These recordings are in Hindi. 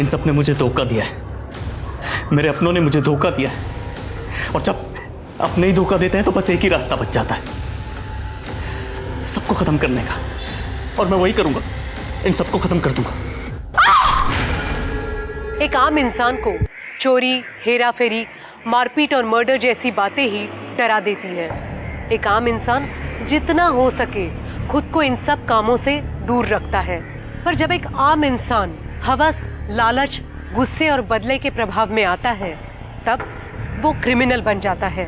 सबने मुझे धोखा दिया है, मेरे अपनों ने मुझे धोखा दिया है। और जब अपने ही धोखा देते हैं तो बस एक ही रास्ता बच जाता है, सबको खत्म करने का। और मैं वही करूंगा, इन सबको खत्म कर दूंगा। एक आम इंसान को चोरी, हेरा फेरी, मारपीट और मर्डर जैसी बातें ही डरा देती है। एक आम इंसान जितना हो सके खुद को इन सब कामों से दूर रखता है, पर जब एक आम इंसान हवस, लालच, गुस्से और बदले के प्रभाव में आता है, तब वो क्रिमिनल बन जाता है।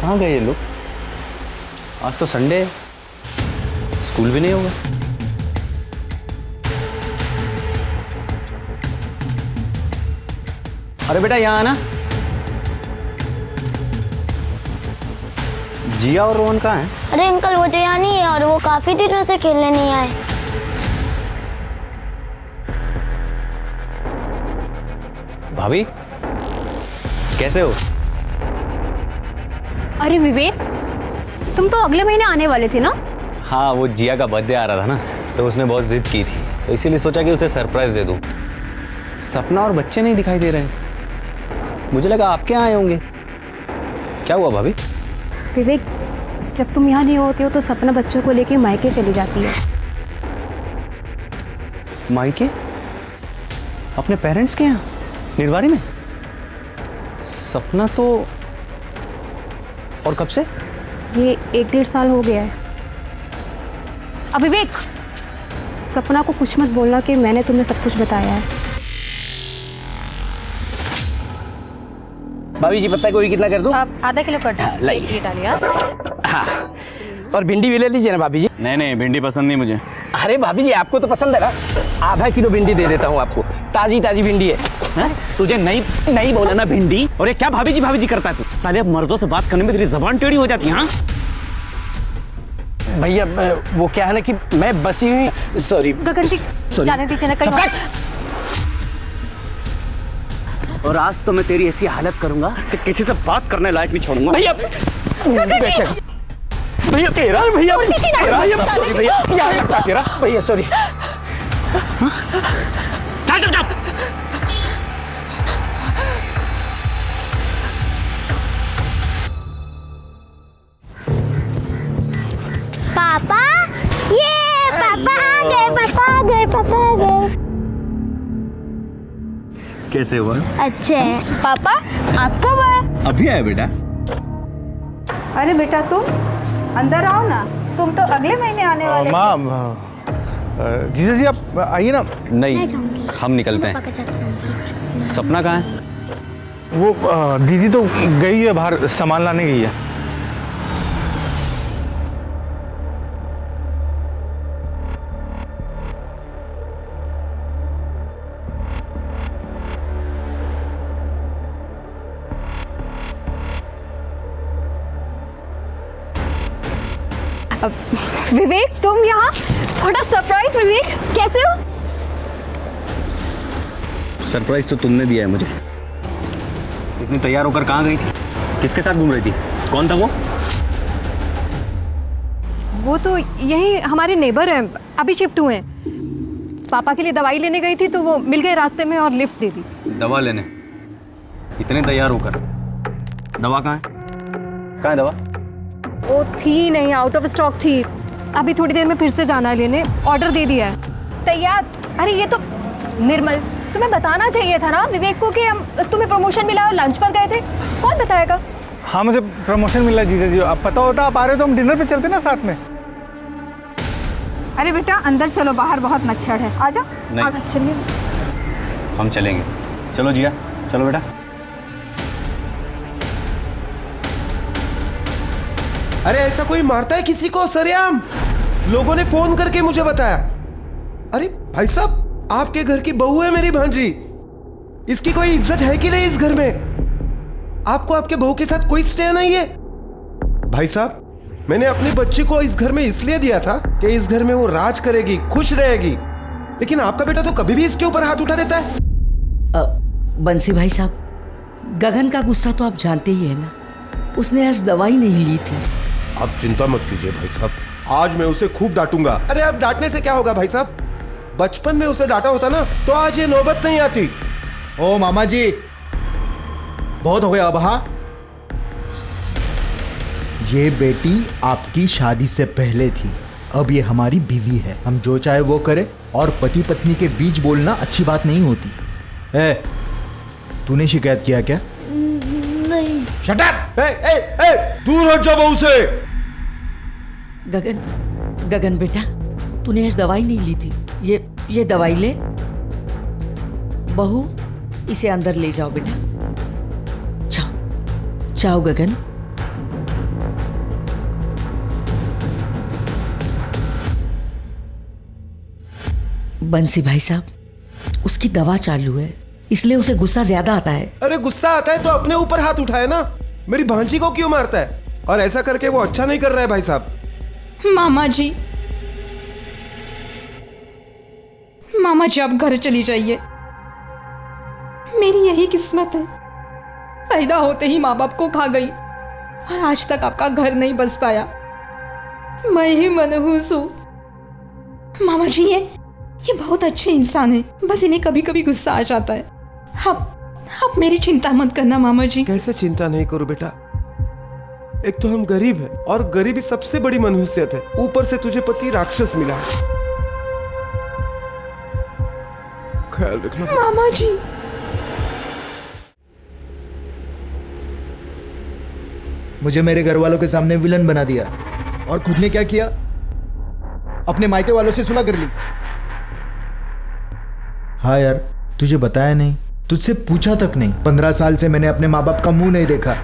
कहाँ गए ये लोग? आज तो संडे है, स्कूल भी नहीं होगा। अरे बेटा यहाँ आना। जिया और रोहन कहाँ हैं? अरे अंकल वो तो यहाँ नहीं है और वो काफी दिनों से खेलने नहीं आए। भाभी कैसे हो? अरे विवेक, तुम तो अगले महीने आने वाले थे ना? हाँ, वो जिया का बर्थडे आ रहा था ना, तो उसने बहुत जिद की थी, तो इसीलिए सोचा कि उसे सरप्राइज दे दूं। सपना और बच्चे नहीं दिखाई दे रहे, मुझे लगा आपके यहाँ आए होंगे। क्या हुआ भाभी? विवेक, जब तुम यहाँ नहीं होते हो तो सपना बच्चों को लेके मायके चली जाती है। मायके? अपने पेरेंट्स के यहाँ निर्वारी में? सपना तो, और कब से? ये 1-1.5 साल हो गया है। अब विवेक, सपना को कुछ मत बोलना कि मैंने तुम्हें सब कुछ बताया है। भाभी जी पत्ता गोभी कितना कर दूं? आप आधा किलो कर दीजिए। ये डालिए। हाँ, और भिंडी भी ले लीजिए ना भाभी जी। नहीं, भिंडी पसंद नहीं मुझे। अरे भाभी जी आपको तो पसंद है ना, आधा किलो भिंडी दे देता हूँ आपको, ताजी ताजी भिंडी है। हाँ? तुझे नहीं बोला ना भिंडी? और ये क्या भाभी जी करता है तू? साले अब मर्दों से बात करने में तेरी जबान टेढ़ी हो जाती है। हाँ भैया वो क्या है ना कि मैं बसी हुई, सॉरी गगन जी जाने दीजिए ना कहीं। और आज तो मैं तेरी ऐसी हालत करूंगा कि किसी से बात करने लायक नहीं छोड़ूंगा। भैया भैया तेरा भैया सॉरी भैया तेरा भैया सॉरी। पापा, ये पापा आ गए, पापा आ गए, पापा आ गए। कैसे हुआ? अच्छे हैं। पापा आप कब आए? अभी आया बेटा। अरे बेटा तुम अंदर आओ ना, तुम तो अगले महीने आने वाले। माँ, जीजा जी आप आइए ना। नहीं, हम निकलते हैं। सपना कहाँ है? वो दीदी तो गई है बाहर, सामान लाने गई है। विवेक तुम यहाँ? थोड़ा सरप्राइज। विवेक कैसे हो? सरप्राइज तो तुमने दिया है मुझे। इतनी तैयार होकर कहाँ गई थी? किसके साथ घूम रही थी? कौन था वो? वो तो यही हमारे नेबर हैं, अभी शिफ्ट हुए हैं। पापा के लिए दवाई लेने गई थी तो वो मिल गए रास्ते में और लिफ्ट दे दी। दवा लेने? इतने तैयार होकर? दवा कहाँ है? कहाँ है दवा? वो थी नहीं, आउट ऑफ स्टॉक थी। अभी थोड़ी देर में फिर से जाना है लेने, ऑर्डर दे दिया है। तैयार? अरे ये तो निर्मल, तुम्हें बताना चाहिए था ना विवेक को कि हम तुम्हें प्रमोशन मिला और लंच पर गए थे। कौन बताएगा? हाँ मुझे प्रमोशन मिला जीजा जी, अब पता होता आप आ रहे हो तो हम डिनर पे चलते ना साथ में। अरे बेटा अंदर चलो, बाहर बहुत मच्छर है, आ जाओ। नहीं, चलिए हम चलेंगे। चलो जिया, चलो बेटा। अरे ऐसा कोई मारता है किसी को सरेआम? लोगों ने फोन करके मुझे बताया। अरे भाई साहब, आपके घर की बहू है मेरी भांजी, इसकी कोई इज्जत है कि नहीं इस घर में? आपको आपके बहू के साथ कोई स्टे नहीं है? भाई साहब, मैंने अपने बच्चे को इस घर में इसलिए दिया था कि इस घर में वो राज करेगी, खुश रहेगी, लेकिन आपका बेटा तो कभी भी इसके ऊपर हाथ उठा देता है। बंसी भाई साहब, गगन का गुस्सा तो आप जानते ही है ना। उसने आज दवाई नहीं ली थी। आप चिंता मत कीजिए भाई साहब, आज मैं उसे खूब डांटूंगा। अरे अब डांटने से क्या होगा भाई साहब, बचपन में उसे डांटा होता ना तो आज ये नौबत नहीं आती। ओ मामा जी, बहुत हो गया अब। हाँ, ये बेटी आपकी शादी से पहले थी, अब ये हमारी बीवी है। हम जो चाहे वो करें, और पति पत्नी के बीच बोलना अच्छी बात नहीं होती है। तूने शिकायत किया क्या? नहीं। Shut up! दूर हट जा बहू से। गगन बेटा, तूने आज दवाई नहीं ली थी। ये दवाई ले। बहू, इसे अंदर ले जाओ बेटा। जाओ जाओ गगन। बंसी भाई साहब, उसकी दवा चालू है, इसलिए उसे गुस्सा ज्यादा आता है। अरे गुस्सा आता है तो अपने ऊपर हाथ उठाए ना, मेरी भांजी को क्यों मारता है? और ऐसा करके वो अच्छा नहीं कर रहा है भाई साहब। मामा जी आप घर चली जाइए। मेरी यही किस्मत है, पैदा होते ही माँ बाप को खा गई और आज तक आपका घर नहीं बस पाया। मैं ही मनहूस हूँ। मामा जी ये बहुत अच्छे इंसान है, बस इन्हें कभी कभी गुस्सा आ जाता है। आप मेरी चिंता मत करना मामा जी। कैसे चिंता नहीं करूं बेटा, एक तो हम गरीब हैं और गरीबी सबसे बड़ी मनहूसियत है, ऊपर से तुझे पति राक्षस मिला है। ख्याल रखना मामा जी। मुझे मेरे घर वालों के सामने विलन बना दिया, और खुद ने क्या किया? अपने मायके वालों से सुलह कर ली। हाँ यार, तुझे बताया नहीं, तुझसे पूछा तक नहीं। 15 साल से मैंने अपने माँ बाप का मुंह नहीं देखा,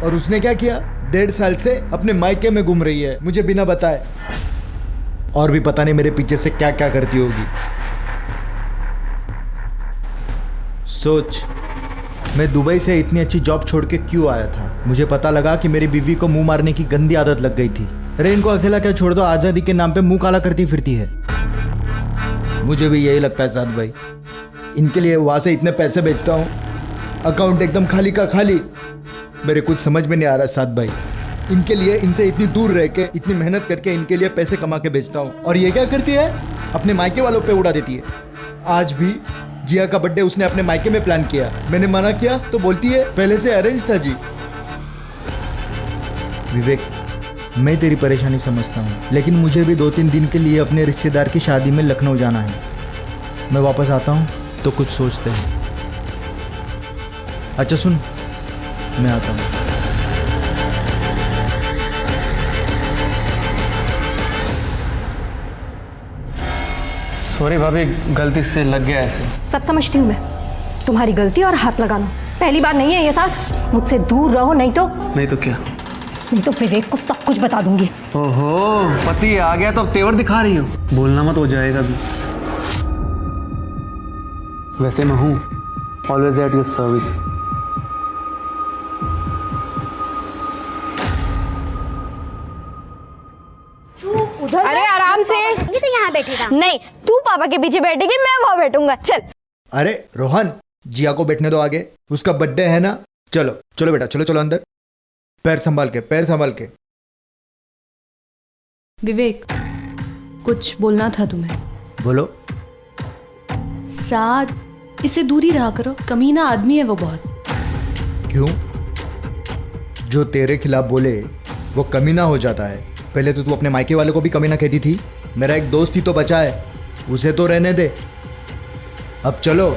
और उसने क्या किया? 1.5 साल से अपने मायके में घूम रही है मुझे बिना बताए, और भी पता नहीं मेरे पीछे से क्या क्या करती होगी। सोच, मैं दुबई से इतनी अच्छी जॉब छोड़ के क्यों आया था? मुझे पता लगा कि मेरी बीवी को मुंह मारने की गंदी आदत लग गई थी। अरे इनको अकेला क्या छोड़ दो, आजादी के नाम पे मुंह काला करती फिरती है। मुझे भी यही लगता है साथ भाई, इनके लिए वहां से इतने पैसे भेजता हूँ, अकाउंट एकदम खाली का खाली। मेरे कुछ समझ में नहीं आ रहा साथ भाई, इनके लिए इनसे इतनी दूर रह के इतनी मेहनत करके इनके लिए पैसे कमा के भेजता हूँ, और ये क्या करती है? अपने मायके वालों पे उड़ा देती है। आज भी जिया का बर्थडे उसने अपने मायके में प्लान किया, मैंने मना किया तो बोलती है पहले से अरेंज था जी। विवेक, मैं तेरी परेशानी समझता हूँ, लेकिन मुझे भी 2-3 दिन के लिए अपने रिश्तेदार की शादी में लखनऊ जाना है। मैं वापस आता हूँ तो कुछ सोचते हैं। अच्छा सुन, मैं आता हूँ। सॉरी भाभी, गलती से लग गया ऐसे। सब समझती हूँ मैं, तुम्हारी गलती और हाथ लगाना पहली बार नहीं है ये साथ। मुझसे दूर रहो, नहीं तो क्या? नहीं तो विवेक को सब कुछ बता दूंगी। ओहो, पति आ गया तो अब तेवर दिखा रही हो। बोलना मत, हो जाएगा भी। वैसे मैं हूँ ऑलवेज एट योर सर्विस। अरे आराम से। ये तो यहाँ बैठेगा। नहीं, तू पापा के पीछे बैठेगी, मैं वहां बैठूंगा। चल। अरे रोहन, जिया को बैठने दो आगे, उसका बर्थडे है ना। चलो चलो बेटा, चलो चलो अंदर। पैर संभाल के, पैर संभाल के। विवेक, कुछ बोलना था तुम्हें। बोलो। साथ इससे दूरी रहा करो, कमीना आदमी है वो बहुत। क्यों? जो तेरे खिलाफ बोले वो कमीना हो जाता है। पहले तो तू अपने मायके वाले को भी कमीना कहती थी। मेरा एक दोस्त ही तो बचा है, उसे तो रहने दे। अब चलो।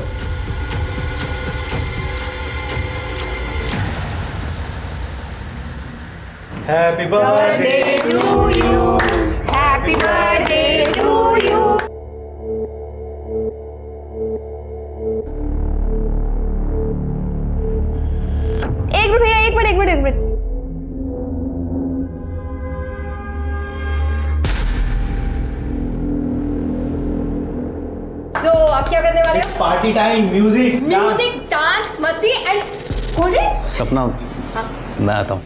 Happy birthday to you, happy birthday to you. एक मिनट भैया, एक मिनट। तो आप क्या करने वाले हो? पार्टी टाइम, म्यूजिक डांस, मस्ती एंड कोल्ड ड्रिंक्स? सपना, मैं आता हूँ।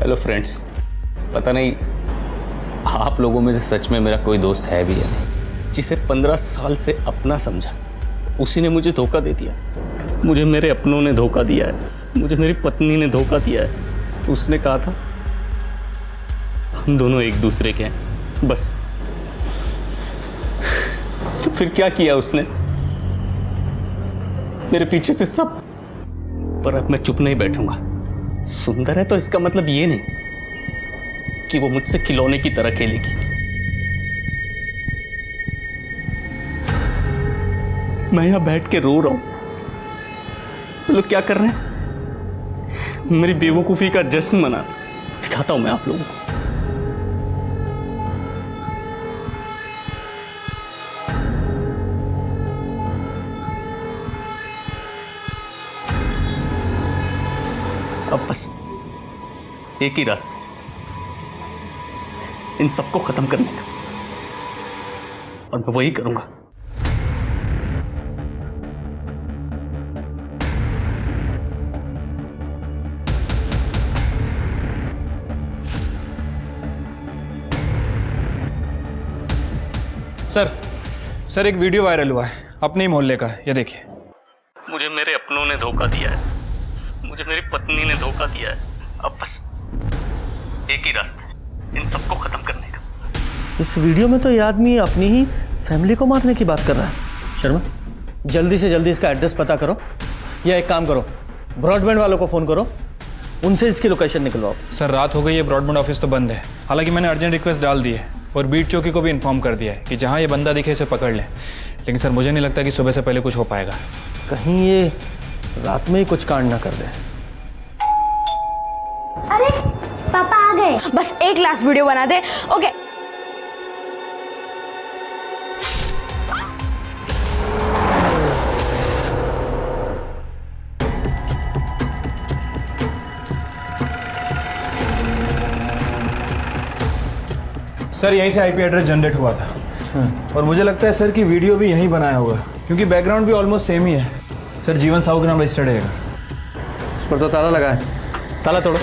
हेलो फ्रेंड्स, पता नहीं आप लोगों में से सच में मेरा कोई दोस्त है भी या नहीं, जिसे 15 साल से अपना समझा, उसी ने मुझे धोखा दे दिया। मुझे मेरे अपनों ने धोखा दिया है, मुझे मेरी पत्नी ने धोखा दिया है। उसने कहा था हम दोनों एक दूसरे के हैं, बस। तो फिर क्या किया उसने? मेरे पीछे से सब। पर अब मैं चुप नहीं बैठूंगा। सुंदर है तो इसका मतलब ये नहीं कि वो मुझसे खिलौने की तरह खेलेगी। मैं यहां बैठ के रो रहा हूं, लोग क्या कर रहे हैं? मेरी बेवकूफी का जश्न मना। दिखाता हूं मैं आप लोगों को। अब बस एक ही रास्ता, इन सबको खत्म करने का, और मैं वही करूंगा। सर एक वीडियो वायरल हुआ है अपने ही मोहल्ले का, ये देखिए। मुझे मेरे अपनों ने धोखा दिया है, मुझे मेरी पत्नी ने धोखा दिया है। अब बस एक ही रास्ता है, इन सबको खत्म करने का। इस वीडियो में तो ये आदमी अपनी ही फैमिली को मारने की बात कर रहा है। शर्मा, जल्दी से जल्दी इसका एड्रेस पता करो, या एक काम करो, ब्रॉडबैंड वालों को फ़ोन करो, उनसे इसकी लोकेशन निकलवाओ। सर रात हो गई है, ब्रॉडबैंड ऑफिस तो बंद है। हालांकि मैंने अर्जेंट रिक्वेस्ट डाल दी है और बीट चौकी को भी इन्फॉर्म कर दिया है कि जहाँ ये बंदा दिखे इसे पकड़ लें। लेकिन सर मुझे नहीं लगता कि सुबह से पहले कुछ हो पाएगा। कहीं ये रात में ही कुछ कांड ना कर दे। अरे पापा आ गए। बस एक लास्ट वीडियो बना दे। ओके। सर यहीं से आईपी एड्रेस जनरेट हुआ था और मुझे लगता है सर कि वीडियो भी यहीं बनाया होगा, क्योंकि बैकग्राउंड भी ऑलमोस्ट सेम ही है। सर जीवन साहू के नाम रजिस्टर्ड है। उस पर तो ताला लगा है, ताला तोड़ो।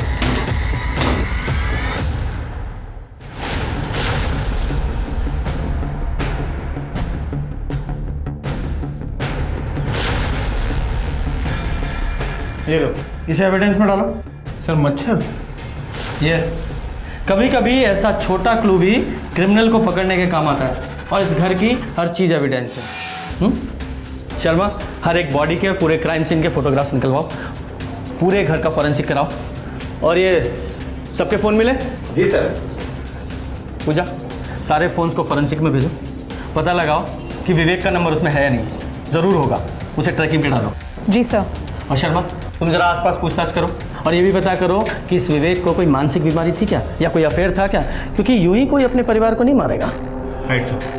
ये लो, इसे एविडेंस में डालो। सर मच्छर? यस, कभी कभी ऐसा छोटा क्लू भी क्रिमिनल को पकड़ने के काम आता है, और इस घर की हर चीज़ एविडेंस है। शर्मा, हर एक बॉडी के पूरे क्राइम सीन के फोटोग्राफ्स निकलवाओ, पूरे घर का फॉरेंसिक कराओ। और ये सबके फ़ोन मिले? जी सर। पूजा, सारे फ़ोन्स को फॉरेंसिक में भेजो, पता लगाओ कि विवेक का नंबर उसमें है या नहीं। ज़रूर होगा, उसे ट्रैकिंग पे डालो। जी सर। और शर्मा, तुम जरा आसपास पूछताछ करो, और ये भी पता करो कि इस विवेक को कोई मानसिक बीमारी थी क्या, या कोई अफेयर था क्या, क्योंकि यूं ही कोई अपने परिवार को नहीं मारेगा। Right sir.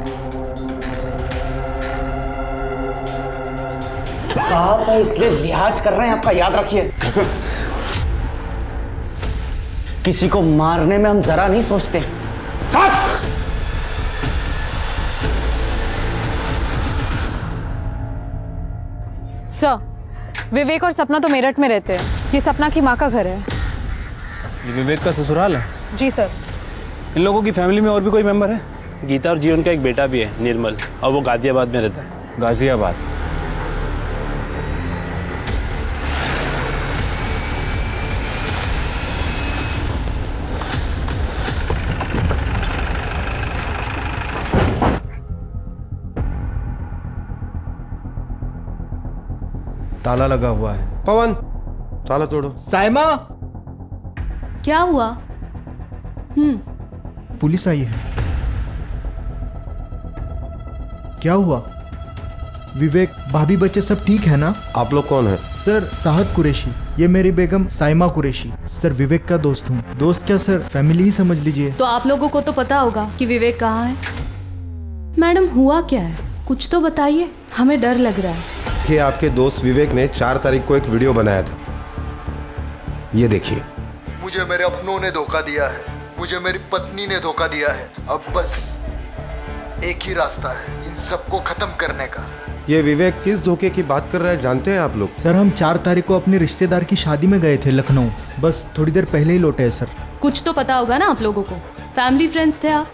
आप इसलिए लिहाज कर रहे हैं, आपका याद रखिए। किसी को मारने में हम जरा नहीं सोचते। सर, विवेक और सपना तो मेरठ में रहते हैं, ये सपना की माँ का घर है। ये विवेक का ससुराल है? जी सर। इन लोगों की फैमिली में और भी कोई मेंबर है? गीता और जीवन का एक बेटा भी है, निर्मल, और वो गाजियाबाद में रहता है। गाजियाबाद? ताला लगा हुआ है। पवन, ताला तोड़ो। साइमा, क्या हुआ? पुलिस आई है। क्या हुआ? विवेक, भाभी, बच्चे सब ठीक है ना? आप लोग कौन है? सर साहद कुरैशी, ये मेरी बेगम साइमा कुरैशी। सर विवेक का दोस्त हूँ। दोस्त क्या सर, फैमिली ही समझ लीजिए। तो आप लोगों को तो पता होगा कि विवेक कहाँ है। मैडम, हुआ क्या है? कुछ तो बताइए, हमें डर लग रहा है। देखिए, आपके दोस्त विवेक ने 4 तारीख को एक वीडियो बनाया था, ये देखिए। मुझे मेरे अपनों ने धोखा दिया है, मुझे मेरी पत्नी ने धोखा दिया है। अब बस एक ही रास्ता है इन सबको खत्म करने का। ये विवेक किस धोखे की बात कर रहा है जानते हैं आप लोग? सर हम 4 तारीख को अपने रिश्तेदार की शादी में गए थे लखनऊ, बस थोड़ी देर पहले ही लौटे हैं सर। कुछ तो पता होगा ना आप लोगों को, फैमिली फ्रेंड्स थे आप।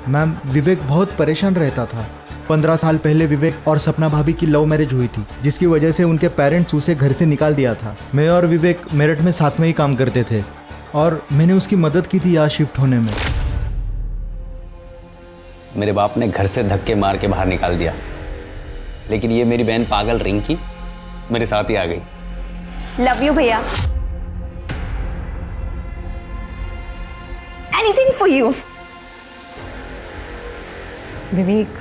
मैम विवेक बहुत परेशान रहता था। 15 साल पहले विवेक और सपना भाभी की लव मैरिज हुई थी, जिसकी वजह से उनके पेरेंट्स उसे घर से निकाल दिया था। मैं और विवेक मेरठ में साथ में ही काम करते थे और मैंने उसकी मदद की थी यहाँ शिफ्ट होने में। मेरे बाप ने घर से धक्के मार के बाहर निकाल दिया, लेकिन ये मेरी बहन पागल रिंकी मेरे साथ ही आ गई। लव यू भैया। Anything for you. विवेक,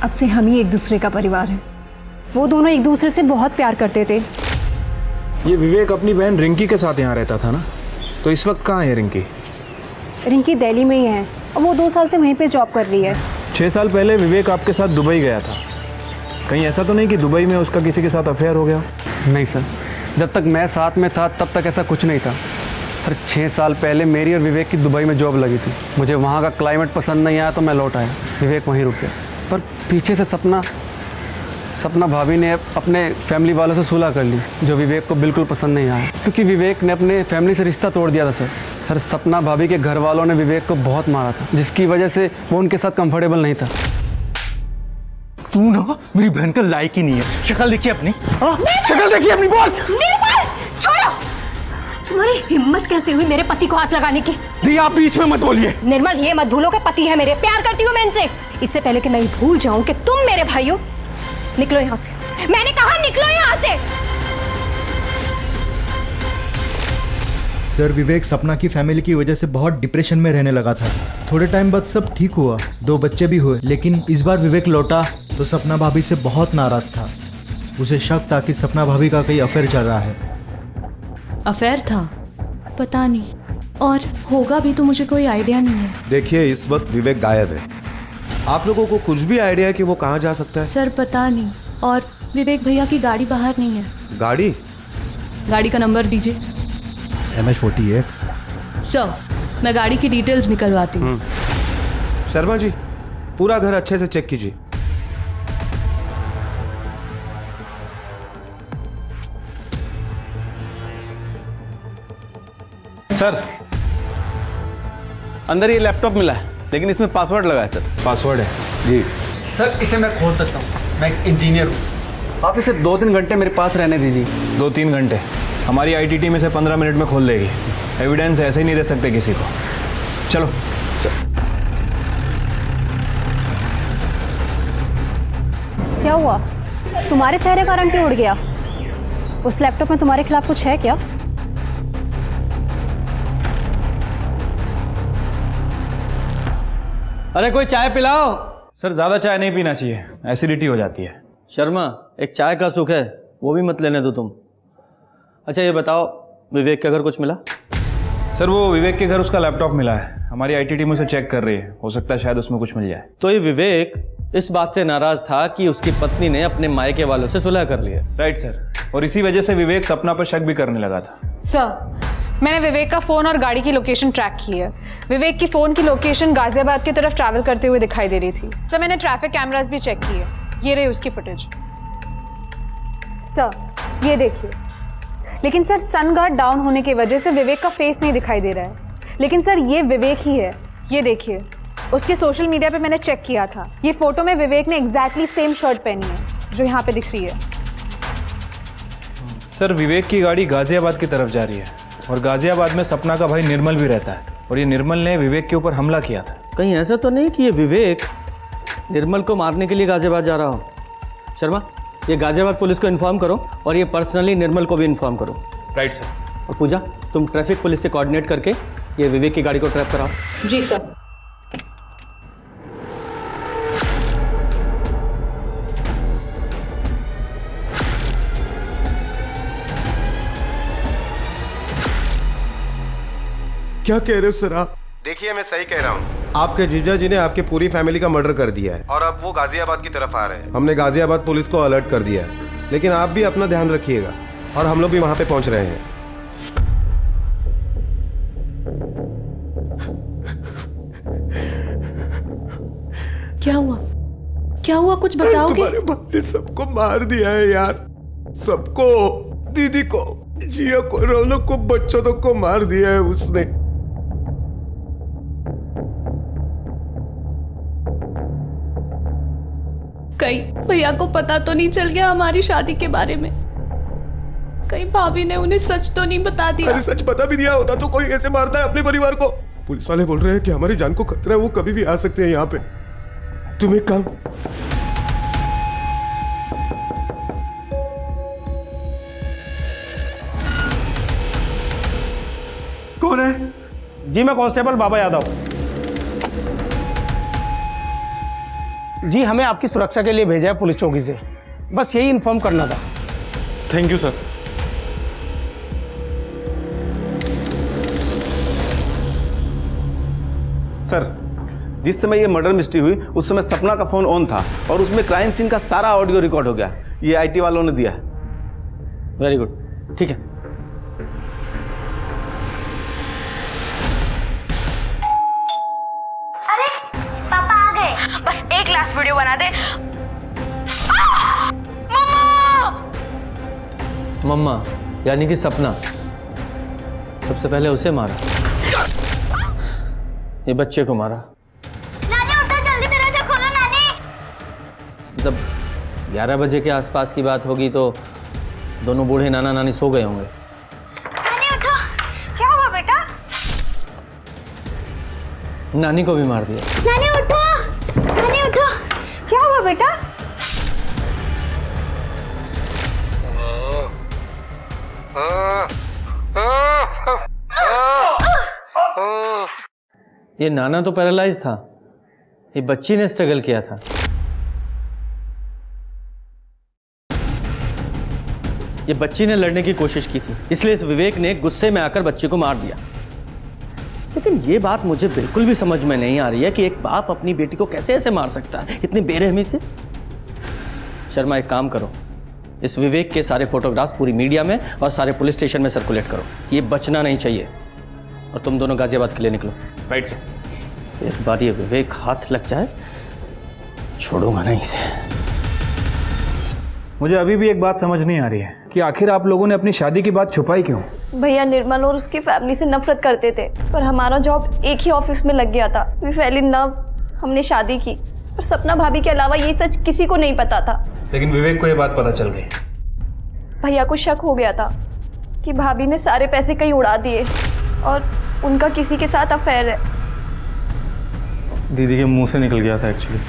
अब से हम ही एक दूसरे का परिवार है। वो दोनों एक दूसरे से बहुत प्यार करते थे। ये विवेक अपनी बहन रिंकी के साथ यहाँ रहता था ना, तो इस वक्त कहाँ है रिंकी? रिंकी दिल्ली में ही है और वो 2 साल से वहीं पे जॉब कर रही है। 6 साल पहले विवेक आपके साथ दुबई गया था, कहीं ऐसा तो नहीं कि दुबई में उसका किसी के साथ अफेयर हो गया? नहीं सर, जब तक मैं साथ में था तब तक ऐसा कुछ नहीं था सर। 6 साल पहले मेरी और विवेक की दुबई में जॉब लगी थी। मुझे वहाँ का क्लाइमेट पसंद नहीं आया तो मैं लौट आया, विवेक वहीं रुक गया। पर पीछे से सपना भाभी ने अपने फैमिली वालों से सुलह कर ली, जो विवेक को बिल्कुल पसंद नहीं आया, क्योंकि विवेक ने अपने फैमिली से रिश्ता तोड़ दिया था सर। सपना भाभी के घर वालों ने विवेक को बहुत मारा था, जिसकी वजह से वो उनके साथ कंफर्टेबल नहीं था। तू ना मेरी बहन का लायक ही नहीं है। शक्ल देखिए अपनी, शक्ल देखिए अपनी। बोल निर्मल, छोड़ो। तुम्हारी हिम्मत कैसे हुई मेरे पति को हाथ लगाने की? दी, आप बीच में मत बोलिए। निर्मल, ये मत भूलो कि पति है मेरे, प्यार करती हूँ मैं इनसे। इससे पहले कि मैं भूल जाऊं कि तुम मेरे भाई हो, निकलो यहाँ से। मैंने कहा निकलो यहाँ से। सर विवेक सपना की फैमिली की वजह से बहुत डिप्रेशन में रहने लगा था। थोड़े टाइम बाद सब ठीक हुआ, 2 बच्चे भी हुए, लेकिन इस बार विवेक लौटा तो सपना भाभी से बहुत नाराज था। उसे शक था कि सपना भाभी का कोई अफेयर चल रहा है। अफेयर था? पता नहीं, और होगा भी तो मुझे कोई आइडिया नहीं है। देखिए, इस वक्त विवेक गायब है। आप लोगों को कुछ भी आइडिया है कि वो कहाँ जा सकता है? सर पता नहीं, और विवेक भैया की गाड़ी बाहर नहीं है। गाड़ी का नंबर दीजिए। MH48। सर मैं गाड़ी की डिटेल्स निकलवाती हूँ। शर्मा जी, पूरा घर अच्छे से चेक कीजिए। सर अंदर ये लैपटॉप मिला है, लेकिन इसमें पासवर्ड लगा है सर। पासवर्ड है जी सर, इसे मैं खोल सकता हूँ, मैं एक इंजीनियर हूँ। आप इसे 2-3 घंटे मेरे पास रहने दीजिए। 2-3 घंटे? हमारी IT टीम इसे 15 मिनट में खोल देगी। एविडेंस ऐसे ही नहीं दे सकते किसी को। चलो सर। क्या हुआ? तुम्हारे चेहरे का रंग क्यों उड़ गया? उस लैपटॉप में तुम्हारे खिलाफ कुछ है क्या? अरे कोई चाय पिलाओ। सर ज़्यादा चाय नहीं पीना चाहिए, एसिडिटी हो जाती है। शर्मा, एक चाय का सुख है, वो भी मत लेने दो तुम। अच्छा ये बताओ, विवेक के घर कुछ मिला? सर वो विवेक के घर उसका लैपटॉप मिला है, हमारी IT टीम उसे चेक कर रही है, हो सकता है शायद उसमें कुछ मिल जाए। तो ये विवेक इस बात से नाराज था कि उसकी पत्नी ने अपने मायके वालों से सुलह कर लिया। राइट सर, और इसी वजह से विवेक सपना पर शक भी करने लगा था। सर मैंने विवेक का फ़ोन और गाड़ी की लोकेशन ट्रैक की है। विवेक की फ़ोन की लोकेशन गाजियाबाद की तरफ ट्रैवल करते हुए दिखाई दे रही थी। सर मैंने ट्रैफिक कैमरास भी चेक किए, ये रही उसकी फुटेज। सर ये देखिए, लेकिन सर सन गार्ड डाउन होने की वजह से विवेक का फेस नहीं दिखाई दे रहा है, लेकिन सर ये विवेक ही है। ये देखिए, उसके सोशल मीडिया पे मैंने चेक किया था, ये फोटो में विवेक ने एग्जैक्टली सेम शर्ट पहनी है जो यहाँ पे दिख रही है। सर विवेक की गाड़ी गाजियाबाद की तरफ जा रही है, और गाजियाबाद में सपना का भाई निर्मल भी रहता है, और ये निर्मल ने विवेक के ऊपर हमला किया था। कहीं ऐसा तो नहीं कि ये विवेक निर्मल को मारने के लिए गाजियाबाद जा रहा हो? शर्मा, ये गाजियाबाद पुलिस को इन्फॉर्म करो, और ये पर्सनली निर्मल को भी इन्फॉर्म करो। Right sir. और पूजा, तुम ट्रैफिक पुलिस से कोऑर्डिनेट करके ये विवेक की गाड़ी को ट्रैप कराओ। जी सर। क्या कह रहे हो सर आप? देखिए मैं सही कह रहा हूँ, आपके जीजा जी ने आपके पूरी फैमिली का मर्डर कर दिया है, और अब वो गाजियाबाद की तरफ आ रहे हैं। हमने गाजियाबाद पुलिस को अलर्ट कर दिया है। लेकिन आप भी अपना ध्यान रखिएगा और हम लोग भी वहां पे पहुंच रहे हैं। क्या हुआ? क्या हुआ? कुछ बताओगे? तुम्हारे बाप ने सबको मार दिया है यार, सबको, दीदी को, जिया को, रौनक को, बच्चों तक को मार दिया है उसने। कहीं भैया को पता तो नहीं चल गया हमारी शादी के बारे में? कहीं भाभी ने उन्हें सच तो नहीं बता दिया? अरे सच बता भी दिया होता तो कोई ऐसे मारता है अपने परिवार को? पुलिस वाले बोल रहे हैं कि हमारी जान को खतरा है, वो कभी भी आ सकते हैं यहाँ पे। तुम एक काम, कौन है? जी मैं कांस्टेबल बाबा यादव। जी हमें आपकी सुरक्षा के लिए भेजा है पुलिस चौकी से, बस यही इन्फॉर्म करना था। Thank you sir. सर, जिस समय ये मर्डर मिस्ट्री हुई उस समय सपना का फोन ऑन था और उसमें क्राइम सीन का सारा ऑडियो रिकॉर्ड हो गया। ये आईटी वालों ने दिया। वेरी गुड, ठीक है। अरे पापा आ गए। बस एक लास्ट वीडियो बना दे। मम्मा यानी कि सपना सबसे पहले उसे मारा, ये बच्चे को मारा। नानी उठो, जल्दी दरवाजा खोलो नानी। जब 11 बजे के आसपास की बात होगी तो दोनों बूढ़े नाना नानी सो गए होंगे। नानी उठो। क्या हुआ बेटा? नानी को भी मार दिया। नानी उठो, नानी उठो। क्या हुआ बेटा? ये नाना तो पैरालाइज था, ये बच्ची ने स्ट्रगल किया था। ये बच्ची ने लड़ने की कोशिश की थी, इसलिए इस विवेक ने गुस्से में आकर बच्ची को मार दिया। लेकिन ये बात मुझे बिल्कुल भी समझ में नहीं आ रही है कि एक बाप अपनी बेटी को कैसे ऐसे मार सकता है, इतनी बेरहमी से। शर्मा एक काम करो, इस विवेक के सारे फोटोग्राफ्स पूरी मीडिया में और सारे पुलिस स्टेशन में सर्कुलेट करो। ये बचना नहीं चाहिए। और तुम दोनों गाजियाबाद के लिए निकलो। Right sir. एक बार ये विवेक हाथ लग जाए छोड़ूंगा नहीं इसे। मुझे अभी भी एक बात समझ नहीं आ रही है कि आखिर आप लोगों ने अपनी शादी की बात छुपाई क्यों? भैया निर्मल और उसकी फैमिली से नफरत करते थे, पर हमारा जॉब एक ही ऑफिस में लग गया था। वी फेल इन लव, हमने शादी की। पर सपना भाभी के अलावा ये सच किसी को नहीं पता था। लेकिन विवेक को ये बात पता चल गई। भैया को शक हो गया था कि भाभी ने सारे पैसे कहीं उड़ा दिए और उनका किसी के साथ अफेयर है। दीदी के मुंह से निकल गया था एक्चुअली।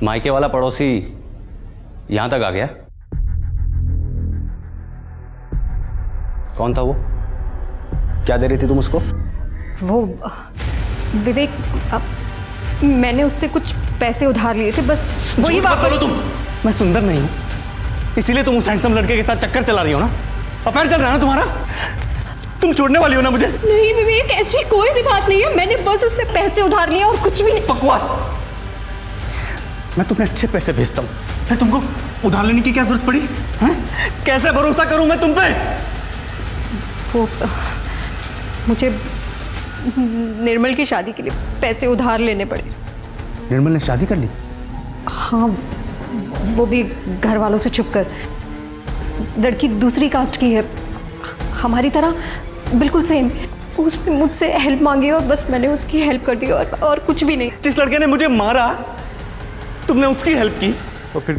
मायके वाला पड़ोसी यहां तक आ गया। कौन था वो? क्या दे रही थी तुम उसको? वो विवेक, मैंने उससे कुछ पैसे उधार लिए थे, बस वही वापस। तुम, मैं सुंदर नहीं हूं, इसीलिए तुम उस हैंडसम लड़के के साथ चक्कर चला रही हो ना? अफेयर चल रहा है ना तुम्हारा? तुम छोड़ने वाली हो ना मुझे? नहीं विवेक, ऐसी कोई भी बात नहीं है। मैंने बस उससे पैसे उधार लिए और कुछ भी नहीं। बकवास। मैं तुम्हें अच्छे पैसे भेजता हूँ, फिर तुमको उधार लेने की क्या जरूरत पड़ी? हैं? कैसे भरोसा करूं मैं तुम पे? वो मुझे निर्मल की शादी के लिए पैसे उधार लेने पड़े। निर्मल ने शादी कर ली? हाँ, वो भी घर वालों से छुपकर। लड़की दूसरी कास्ट की है, हमारी तरह बिल्कुल सेम। उसने मुझसे हेल्प मांगी और बस मैंने उसकी हेल्प कर दी और कुछ भी नहीं। जिस लड़के ने मुझे मारा तुमने उसकी हेल्प की। और फिर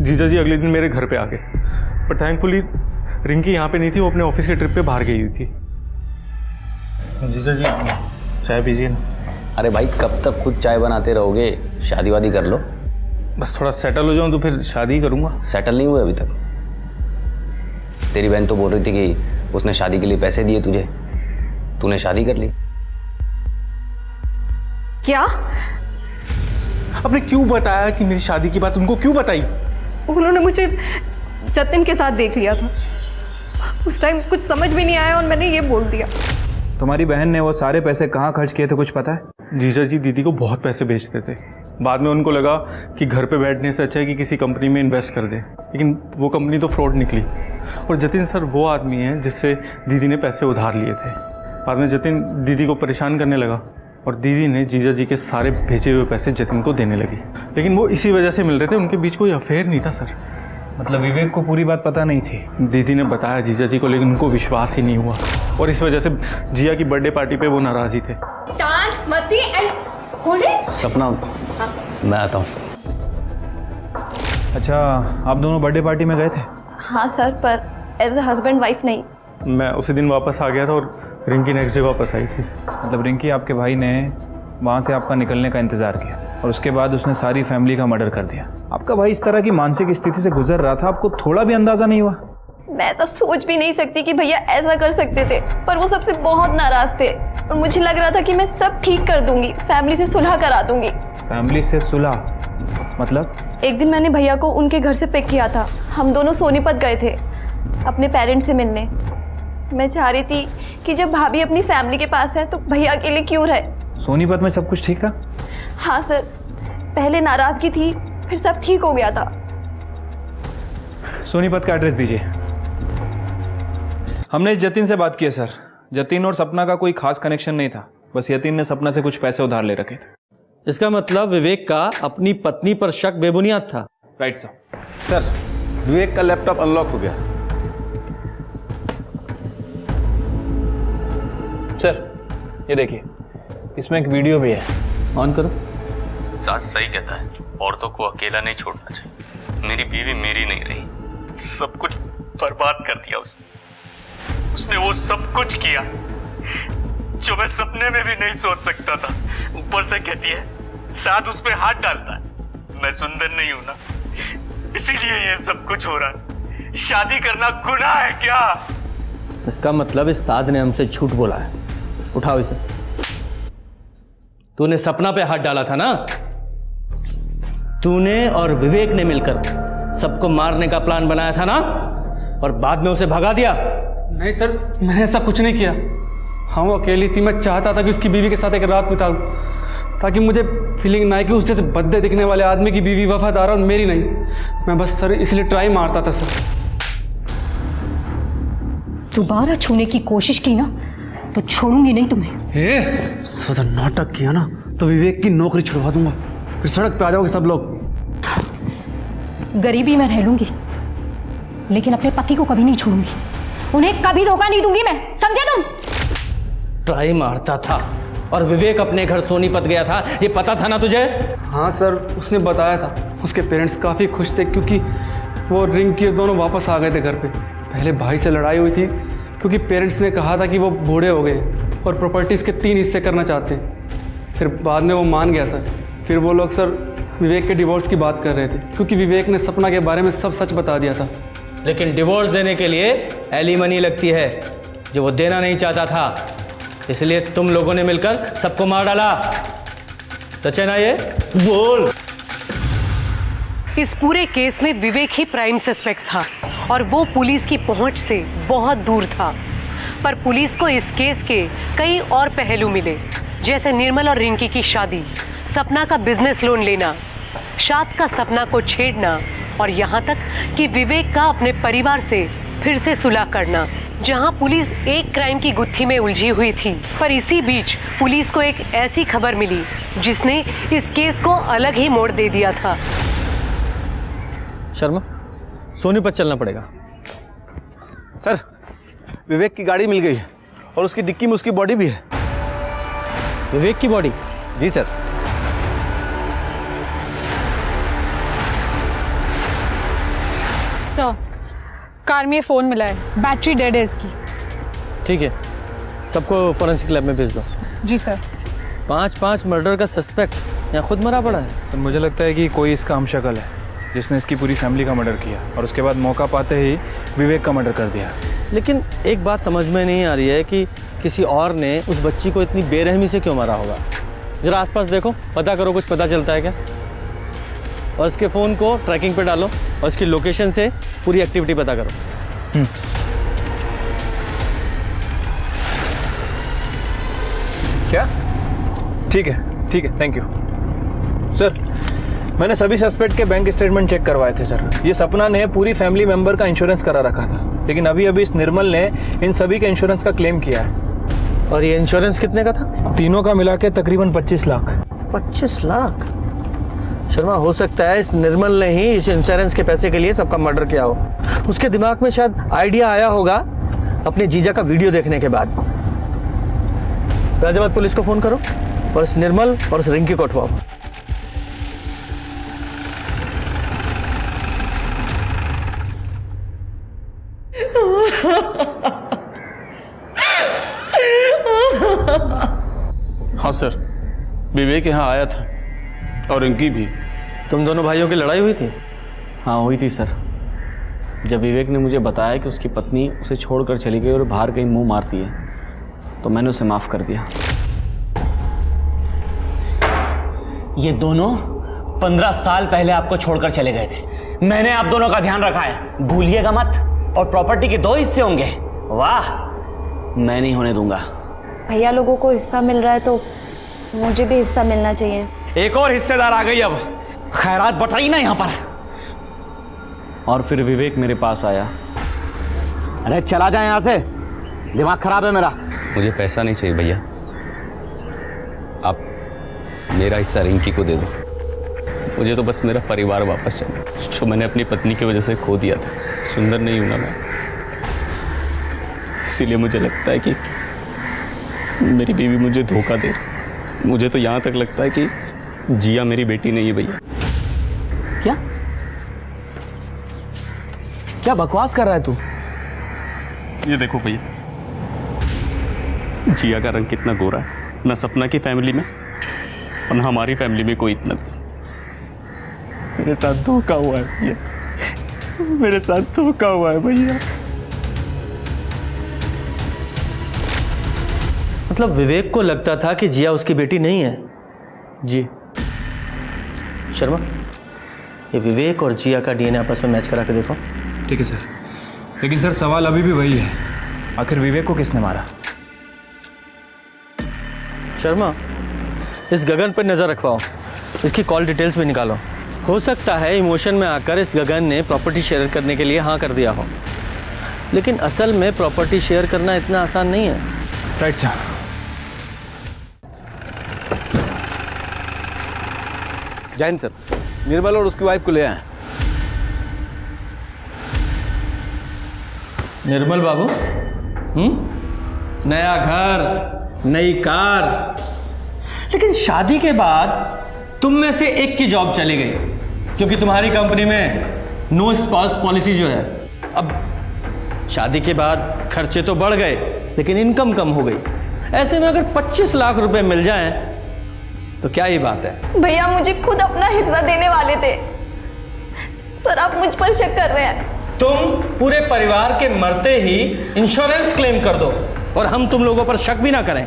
जीजा जी अगले दिन मेरे घर पे आ गए, पर थैंकफुली रिंकी यहाँ पे नहीं थी, वो अपने ऑफिस के ट्रिप पे बाहर गई हुई थी। जीजा जी चाय पीजिए ना। अरे भाई कब तक खुद चाय बनाते रहोगे? शादी वादी कर लो। बस थोड़ा सेटल हो जाऊं तो फिर शादी करूंगा। सेटल नहीं हुए अभी तक? तेरी बहन तो बोल रही थी कि उसने शादी के लिए पैसे दिए तुझे, तूने शादी कर ली। क्या? आपने क्यों बताया कि मेरी शादी की बात उनको क्यों बताई? उन्होंने मुझे जतिन के साथ देख लिया था, उस टाइम कुछ समझ भी नहीं आया और मैंने ये बोल दिया। तुम्हारी बहन ने वो सारे पैसे कहाँ खर्च किए थे कुछ पता है? जीजा जी दीदी को बहुत पैसे भेजते थे, बाद में उनको लगा कि घर पे बैठने से अच्छा है कि किसी कंपनी में इन्वेस्ट कर दे, लेकिन वो कंपनी तो फ्रॉड निकली। और जतिन सर वो आदमी है जिससे दीदी ने पैसे उधार लिए थे। बाद में जतिन दीदी को परेशान करने लगा और दीदी ने जीजा जी के सारे भेजे हुए पैसे जतिन को देने लगी, लेकिन वो इसी वजह से मिल रहे थे, उनके बीच कोई अफेयर नहीं था सर। मतलब विवेक को पूरी बात पता नहीं थी? दीदी ने बताया जीजा जी को, लेकिन उनको विश्वास ही नहीं हुआ और इस वजह से जिया की बर्थडे पार्टी पे वो नाराज ही थे। डांस, मस्ती एंड कोल्ड ड्रिंक्स। सपना, मैं आता हूँ। अच्छा, आप दोनों बर्थडे पार्टी में गए थे? हाँ सर, पर एज अ हस्बैंड वाइफ नहीं। मैं उसी दिन वापस आ गया था और रिंकी नेक्स्ट डे वापस आई थी। मतलब रिंकी आपके भाई ने वहाँ से आपका निकलने का इंतज़ार किया और उसके बाद उसने सारी फैमिली का मर्डर कर दिया। आपका भाई इस तरह की मानसिक स्थिति से गुजर रहा था, आपको थोड़ा भी अंदाज़ा नहीं हुआ? मैं तो सोच भी नहीं सकती कि भैया ऐसा कर सकते थे, पर वो सबसे बहुत नाराज थे और मुझे लग रहा था कि मैं सब ठीक कर दूंगी, फैमिली से सुलह करा दूंगी। फैमिली से सुलह मतलब? एक दिन मैंने भैया को उनके घर से पिक किया था। हम दोनों सोनीपत गए थे अपने पेरेंट्स से मिलने। मैं चाह रही थी कि जब भाभी अपनी फैमिली के पास है तो भैया अकेले क्यों रहे। सोनीपत में सब कुछ ठीक था? हाँ सर, पहले नाराजगी थी, फिर सब ठीक हो गया था। सोनीपत का एड्रेस दीजिए। हमने जतिन से बात की है सर। जतिन और सपना का कोई खास कनेक्शन नहीं था, बस यतिन ने सपना से कुछ पैसे उधार ले रखे थे। इसका मतलब विवेक का अपनी पत्नी पर शक बेबुनियाद था। Right sir. सर, विवेक का लैपटॉप अनलॉक हो गया। सर ये देखिए, इसमें एक वीडियो भी है, ऑन करो। सच सही कहता है, औरतों को अकेला नहीं छोड़ना चाहिए। मेरी बीवी मेरी नहीं रही, सब कुछ बर्बाद कर दिया उसने वो सब कुछ किया जो मैं सपने में भी नहीं सोच सकता था। ऊपर से कहती है साथ उस पे हाथ डालता है। मैं सुंदर नहीं हूं ना, इसीलिए ये सब कुछ हो रहा है। शादी करना गुनाह है क्या? इसका मतलब इस साध ने हमसे झूठ बोला है। उठाओ इसे। तूने सपना पे हाथ डाला था ना? तूने और विवेक ने मिलकर सबको मारने का प्लान बनाया था ना, और बाद में उसे भगा दिया? नहीं सर, मैंने ऐसा कुछ नहीं किया। हाँ वो अकेली थी, मैं चाहता था कि उसकी बीवी के साथ एक रात बिताऊं, ताकि मुझे फीलिंग ना आए कि उस जैसे बद्दे दिखने वाले आदमी की बीवी वफादार और मेरी नहीं। मैं बस सर इसलिए ट्राई मारता था सर। दोबारा छूने की कोशिश की ना तो छोड़ूंगी नहीं तुम्हें। सदा नाटक किया ना तो विवेक की नौकरी छुड़वा दूंगा, फिर सड़क पे आ जाओगे सब लोग। गरीबी में रह लूंगी, लेकिन अपने पति को कभी नहीं छोड़ूंगी। उन्हें कभी धोखा नहीं दूंगी मैं, समझे तुम? ट्राई मारता था और विवेक अपने घर सोनीपत गया था, ये पता था ना तुझे? हाँ सर, उसने बताया था। उसके पेरेंट्स काफ़ी खुश थे क्योंकि वो रिंकी दोनों वापस आ गए थे घर पे। पहले भाई से लड़ाई हुई थी क्योंकि पेरेंट्स ने कहा था कि वो बूढ़े हो गए और प्रॉपर्टीज़ के 3 हिस्से करना चाहते हैं। फिर बाद में वो मान गया सर। फिर वो लोग सर विवेक के डिवोर्स की बात कर रहे थे क्योंकि विवेक ने सपना के बारे में सब सच बता दिया था। लेकिन डिवोर्स देने के लिए एलिमनी लगती है, जो वो देना नहीं चाहता था, इसलिए तुम लोगों ने मिलकर सबको मार डाला। सच है ना ये? बोल। इस पूरे केस में विवेक ही प्राइम सस्पेक्ट था और वो पुलिस की पहुंच से बहुत दूर था। पर पुलिस को इस केस के कई और पहलू मिले, जैसे निर्मल और रिंकी की शादी, सपना का बिजनेस लोन लेना, शाद का सपना को छेड़ना और यहाँ तक कि विवेक का अपने परिवार से फिर से सुलह करना। जहाँ पुलिस एक क्राइम की गुत्थी में उलझी हुई थी, पर इसी बीच पुलिस को एक ऐसी खबर मिली जिसने इस केस को अलग ही मोड़ दे दिया था। शर्मा, सोनीपत चलना पड़ेगा। सर, विवेक की गाड़ी मिल गई है और उसकी डिक्की में उसकी बॉडी भी है। विवेक की बॉडी? जी सर। सर, कार में ये फ़ोन मिला है, बैटरी डेड है इसकी। ठीक है, सबको फोरेंसिक लैब में भेज दो। जी सर। 5 मर्डर का सस्पेक्ट यहाँ खुद मरा पड़ा है। सर मुझे लगता है कि कोई इसका हमशक्ल है जिसने इसकी पूरी फैमिली का मर्डर किया और उसके बाद मौका पाते ही विवेक का मर्डर कर दिया। लेकिन एक बात समझ में नहीं आ रही है कि किसी और ने उस बच्ची को इतनी बेरहमी से क्यों मारा होगा। जरा आसपास देखो, पता करो, कुछ पता चलता है क्या। और इसके फ़ोन को ट्रैकिंग पे डालो और इसकी लोकेशन से पूरी एक्टिविटी पता करो। क्या? ठीक है, थैंक यू। सर मैंने सभी सस्पेक्ट के बैंक स्टेटमेंट चेक करवाए थे सर। ये सपना ने पूरी फैमिली मेंबर का इंश्योरेंस करा रखा था, लेकिन अभी अभी इस निर्मल ने इन सभी के इंश्योरेंस का क्लेम किया है। और ये इंश्योरेंस कितने का था? तीनों का मिला के तकरीबन 25 लाख। 25 लाख? शर्मा, हो सकता है इस निर्मल ने ही इस इंश्योरेंस के पैसे के लिए सबका मर्डर किया हो। उसके दिमाग में शायद आइडिया आया होगा अपने जीजा का वीडियो देखने के बाद। गाजियाबाद पुलिस को फोन करो और इस निर्मल और इस रिंकी को उठवाओ। हाँ सर, विवेक यहाँ आया था और इनकी भी। तुम दोनों भाइयों की लड़ाई हुई थी? हाँ हुई थी सर। जब विवेक ने मुझे बताया कि उसकी पत्नी उसे छोड़कर चली गई और बाहर कहीं मुंह मारती है, तो मैंने उसे माफ़ कर दिया। ये दोनों 15 साल पहले आपको छोड़कर चले गए थे। मैंने आप दोनों का ध्यान रखा है, भूलिएगा मत। और प्रॉपर्टी के 2 हिस्से होंगे। वाह, मैं नहीं होने दूंगा। भैया लोगों को हिस्सा मिल रहा है तो मुझे भी हिस्सा मिलना चाहिए। एक और हिस्सेदार आ गई, अब खैरात बटाई ना यहाँ पर। और फिर विवेक मेरे पास आया। अरे चला जाए यहाँ से, दिमाग खराब है मेरा। मुझे पैसा नहीं चाहिए भैया, आप मेरा हिस्सा रिंकी को दे दो। मुझे तो बस मेरा परिवार वापस चाहिए, जो मैंने अपनी पत्नी की वजह से खो दिया था। सुंदर नहीं हूं ना मैं, इसीलिए मुझे लगता है कि मेरी बीवी मुझे धोखा दे। मुझे तो यहाँ तक लगता है कि जिया मेरी बेटी नहीं है भैया। क्या क्या बकवास कर रहा है तू? ये देखो भैया, जिया का रंग कितना गोरा है। ना सपना की फैमिली में और ना हमारी फैमिली में कोई इतना। मेरे साथ धोखा हुआ है भैया, मेरे साथ धोखा हुआ है भैया। मतलब विवेक को लगता था कि जिया उसकी बेटी नहीं है? जी शर्मा, ये विवेक और जिया का डीएनए आपस में मैच करा के देखो। ठीक है सर, लेकिन सर सवाल अभी भी वही है, आखिर विवेक को किसने मारा? शर्मा, इस गगन पर नजर रखवाओ, इसकी कॉल डिटेल्स भी निकालो। हो सकता है इमोशन में आकर इस गगन ने प्रॉपर्टी शेयर करने के लिए हाँ कर दिया हो, लेकिन असल में प्रॉपर्टी शेयर करना इतना आसान नहीं है। Right sir. जय हिंद सर, निर्मल और उसकी वाइफ को ले आए। निर्मल बाबू, नया घर, नई कार, लेकिन शादी के बाद तुम में से एक की जॉब चली गई, क्योंकि तुम्हारी कंपनी में नो स्पाउस पॉलिसी जो है। अब शादी के बाद खर्चे तो बढ़ गए, लेकिन इनकम कम हो गई। ऐसे में अगर 25 लाख रुपए मिल जाएं, तो क्या ही बात है। भैया मुझे खुद अपना हिस्सा देने वाले थे सर, आप मुझ पर शक कर रहे हैं। तुम पूरे परिवार के मरते ही इंश्योरेंस क्लेम कर दो और हम तुम लोगों पर शक भी ना करें।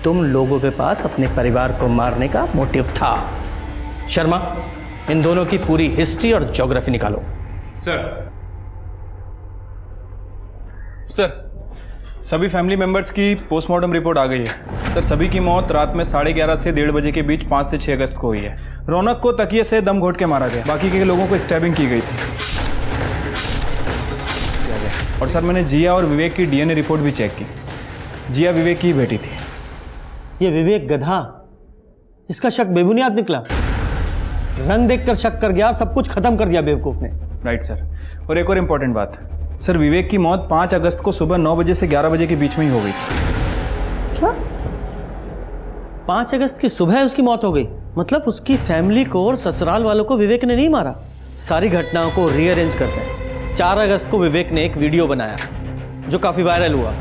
तुम लोगों के पास अपने परिवार को मारने का मोटिव था। शर्मा, इन दोनों की पूरी हिस्ट्री और ज्योग्राफी निकालो। सर, सभी फैमिली मेंबर्स की पोस्टमार्टम रिपोर्ट आ गई है सर। सभी की मौत रात में 11:30 से 1:30 बजे के बीच 5 से 6 अगस्त को हुई है। रौनक को तकिए से दम घोट के मारा गया, बाकी के लोगों को स्टैबिंग की गई थी। और सर, मैंने जिया और विवेक की डीएनए रिपोर्ट भी चेक की। जिया विवेक की बेटी थी। ये विवेक गधा, इसका शक बेबुनियाद निकला। रंग देखकर शक कर गया और सब कुछ खत्म कर दिया बेवकूफ ने। Right sir. और एक और इम्पोर्टेंट बात सर, विवेक की मौत 5 अगस्त को सुबह 9 बजे से 11 बजे के बीच में ही हो गई। क्या? 5 अगस्त की सुबह उसकी मौत हो गई? मतलब उसकी फैमिली को और ससुराल वालों को विवेक ने नहीं मारा। सारी घटनाओं को रीअरेंज करते हैं। 4 अगस्त को विवेक ने एक वीडियो बनाया जो काफी वायरल हुआ।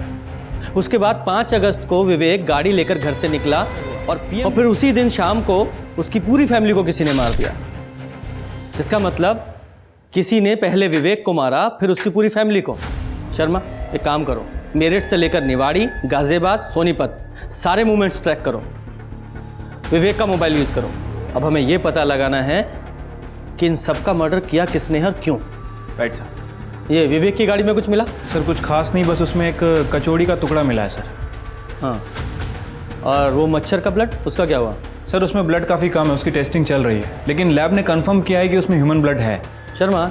उसके बाद 5 अगस्त को विवेक गाड़ी लेकर घर से निकला और फिर उसी दिन शाम को उसकी पूरी फैमिली को किसी ने मार दिया। इसका मतलब किसी ने पहले विवेक को मारा, फिर उसकी पूरी फैमिली को। शर्मा, एक काम करो, मेरठ से लेकर निवाड़ी, गाजियाबाद, सोनीपत सारे मूवमेंट्स ट्रैक करो। विवेक का मोबाइल यूज करो। अब हमें यह पता लगाना है कि इन सबका मर्डर किया किसने है, क्यों। Right sir. ये विवेक की गाड़ी में कुछ मिला? सर कुछ खास नहीं, बस उसमें एक कचौड़ी का टुकड़ा मिला है सर। हाँ, और वो मच्छर का ब्लड, उसका क्या हुआ? सर उसमें ब्लड काफ़ी कम है, उसकी टेस्टिंग चल रही है, लेकिन लैब ने कंफर्म किया है कि उसमें ह्यूमन ब्लड है। शर्मा,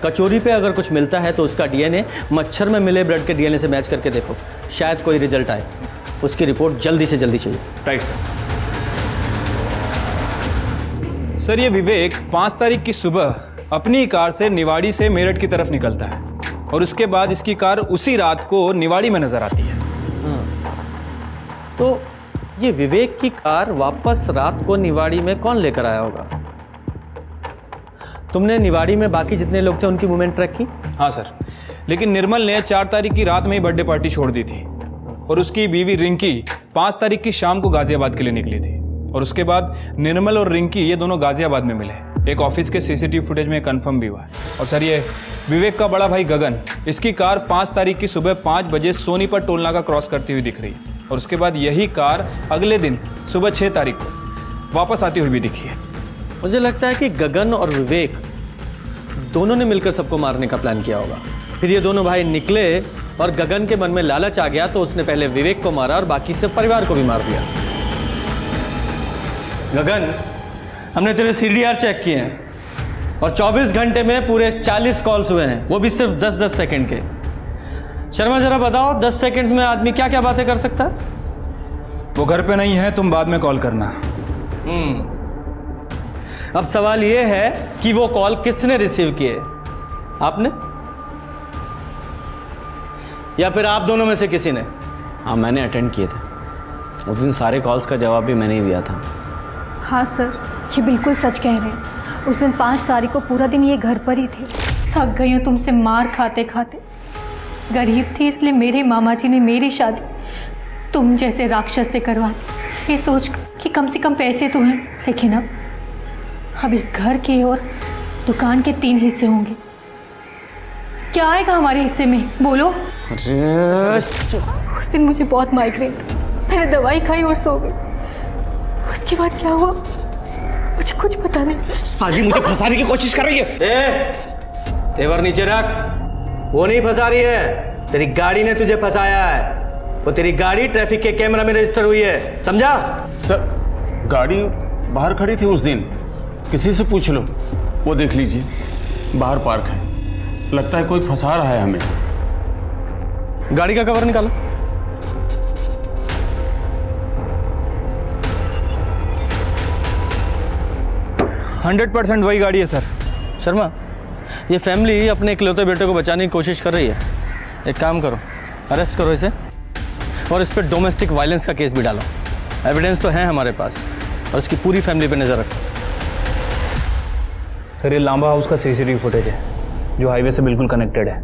कचोरी पे अगर कुछ मिलता है तो उसका डीएनए मच्छर में मिले ब्लड के डीएनए से मैच करके देखो, शायद कोई रिजल्ट आए। उसकी रिपोर्ट जल्दी से जल्दी चाहिए। Right sir. ये विवेक 5 तारीख की सुबह अपनी कार से निवाड़ी से मेरठ की तरफ निकलता है और उसके बाद इसकी कार उसी रात को निवाड़ी में नजर आती है। तो ये विवेक की कार वापस रात को निवाड़ी में कौन लेकर आया होगा? तुमने निवाड़ी में बाकी जितने लोग थे उनकी मूवमेंट ट्रैक की? हाँ सर, लेकिन निर्मल ने 4 तारीख की रात में ही बर्थडे पार्टी छोड़ दी थी और उसकी बीवी रिंकी 5 तारीख की शाम को गाजियाबाद के लिए निकली थी और उसके बाद निर्मल और रिंकी ये दोनों गाजियाबाद में मिले। एक ऑफिस के सीसीटीवी फुटेज में कंफर्म भी हुआ है। और सर ये विवेक का बड़ा भाई गगन, इसकी कार 5 तारीख की सुबह 5 बजे सोनीपत टोल नाका क्रॉस करती हुई दिख रही है और उसके बाद यही कार अगले दिन सुबह 6 तारीख को वापस आती हुई भी दिखी है। मुझे लगता है कि गगन और विवेक दोनों ने मिलकर सबको मारने का प्लान किया होगा। फिर ये दोनों भाई निकले और गगन के मन में लालच आ गया तो उसने पहले विवेक को मारा और बाकी सब परिवार को भी मार दिया। गगन, हमने तेरे CDR चेक किए हैं और 24 घंटे में पूरे 40 कॉल्स हुए हैं, वो भी सिर्फ 10-10 सेकंड के। शर्मा जरा बताओ 10 सेकंड्स में आदमी क्या क्या बातें कर सकता है? वो घर पे नहीं है, तुम बाद में कॉल करना। अब सवाल ये है कि वो कॉल किसने रिसीव किए, आपने या फिर आप दोनों में से किसी ने? हाँ, मैंने अटेंड किए थे। उस दिन सारे कॉल्स का जवाब भी मैंने ही दिया था। हाँ सर, ये बिल्कुल सच कह रहे हैं। उस दिन 5 तारीख को पूरा दिन ये घर पर ही थे। थक गई हूँ तुमसे मार खाते खाते। गरीब थी इसलिए मेरे मामा जी ने मेरी शादी तुम जैसे राक्षस से करवा दी, ये सोच कि कम से कम पैसे तो हैं। लेकिन अब इस घर के और दुकान के 3 हिस्से होंगे। क्या आएगा हमारे हिस्से में, बोलो? उस दिन मुझे बहुत माइग्रेन था, मैंने दवाई खाई और सो गई। उसके बाद क्या हुआ मुझे कुछ पता नहीं। साजी मुझे फंसाने की कोशिश कर रही है। तेवर नीचे रख। वो नहीं फंसा रही है, तेरी गाड़ी ने तुझे फंसाया है। वो तेरी गाड़ी ट्रैफिक के कैमरा में रजिस्टर हुई है, समझा? सर, गाड़ी बाहर खड़ी थी उस दिन, किसी से पूछ लो, वो देख लीजिए बाहर पार्क है। लगता है कोई फंसा रहा है हमें। गाड़ी का कवर निकालो। %100% वही गाड़ी है सर। शर्मा, ये फैमिली अपने इकलौते बेटे को बचाने की कोशिश कर रही है। एक काम करो, अरेस्ट करो इसे और इस पर डोमेस्टिक वायलेंस का केस भी डालो। एविडेंस तो है हमारे पास और इसकी पूरी फैमिली पे नजर रखो। सर, ये लांबा हाउस का सीसीटीवी फुटेज है जो हाईवे से बिल्कुल कनेक्टेड है।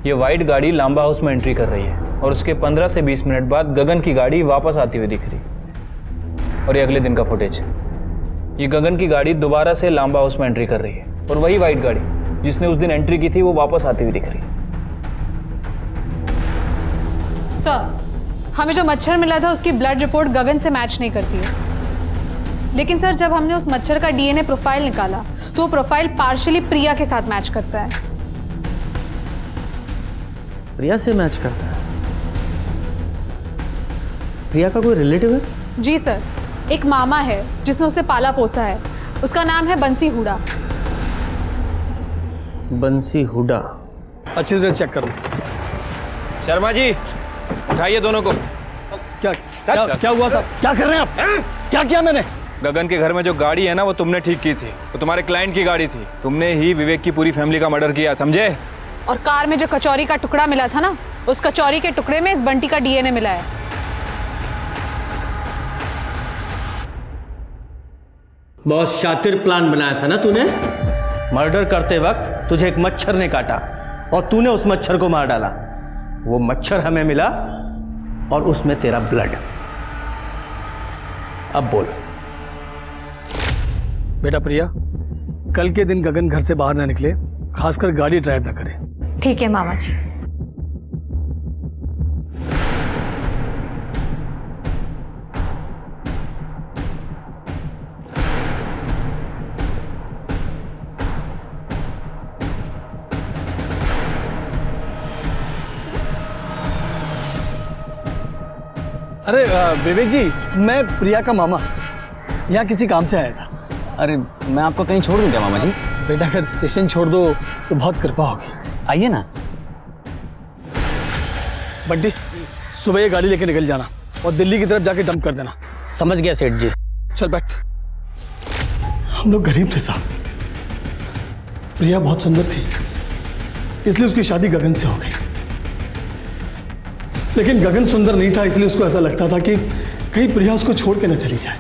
ये वाइट गाड़ी लांबा हाउस में एंट्री कर रही है और उसके 15 से 20 मिनट बाद गगन की गाड़ी वापस आती हुई दिख रही। और ये अगले दिन का फुटेज। ये गगन की गाड़ी दोबारा से लांबा हाउस में एंट्री कर रही है और वही वाइट गाड़ी जिसने उस दिन एंट्री की थी वो वापस आती हुई दिख रही है। सर, हमें जो मच्छर मिला था उसकी ब्लड रिपोर्ट गगन से मैच नहीं करती है। लेकिन सर, जब हमने उस मच्छर का डीएनए प्रोफाइल निकाला तो वो प्रोफाइल पार्शियली प्रिया के साथ मैच करता है। प्रिया से मैच करता है? प्रिया का कोई रिलेटिव है? जी सर, एक मामा है जिसने उसे पाला पोसा है। उसका नाम है बंसी हुडा। बंसी हुडा? अच्छी तरह चेक कर लो। शर्मा जी, उठाइए दोनों को। क्या हुआ साहब? क्या कर रहे हैं आप? क्या किया मैंने? गगन के घर में जो गाड़ी है ना वो तुमने ठीक की थी, वो तुम्हारे क्लाइंट की गाड़ी थी। तुमने ही विवेक की पूरी फैमिली का मर्डर किया, समझे? और कार में जो कचौरी का टुकड़ा मिला था ना, उस कचौरी के टुकड़े में इस बंटी का डीएनए मिला है। बहुत शातिर प्लान बनाया था ना तूने। मर्डर करते वक्त तुझे एक मच्छर ने काटा और तूने उस मच्छर को मार डाला। वो मच्छर हमें मिला और उसमें तेरा ब्लड। अब बोल। बेटा प्रिया, कल के दिन गगन घर से बाहर ना निकले, खासकर गाड़ी ड्राइव ना करे। ठीक है मामा जी। अरे विवेक जी, मैं प्रिया का मामा। यहाँ किसी काम से आया था। अरे मैं आपको कहीं छोड़ दूं क्या मामा जी? बेटा अगर स्टेशन छोड़ दो तो बहुत कृपा होगी। आइए ना। बड्डी सुबह ये गाड़ी लेके निकल जाना और दिल्ली की तरफ जाके डंप कर देना। समझ गया सेठ जी। चल बैठ। हम लोग गरीब थे साहब। प्रिया बहुत सुंदर थी इसलिए उसकी शादी गगन से हो गई, लेकिन गगन सुंदर नहीं था इसलिए उसको ऐसा लगता था कि कहीं प्रिया उसको छोड़ के न चली जाए,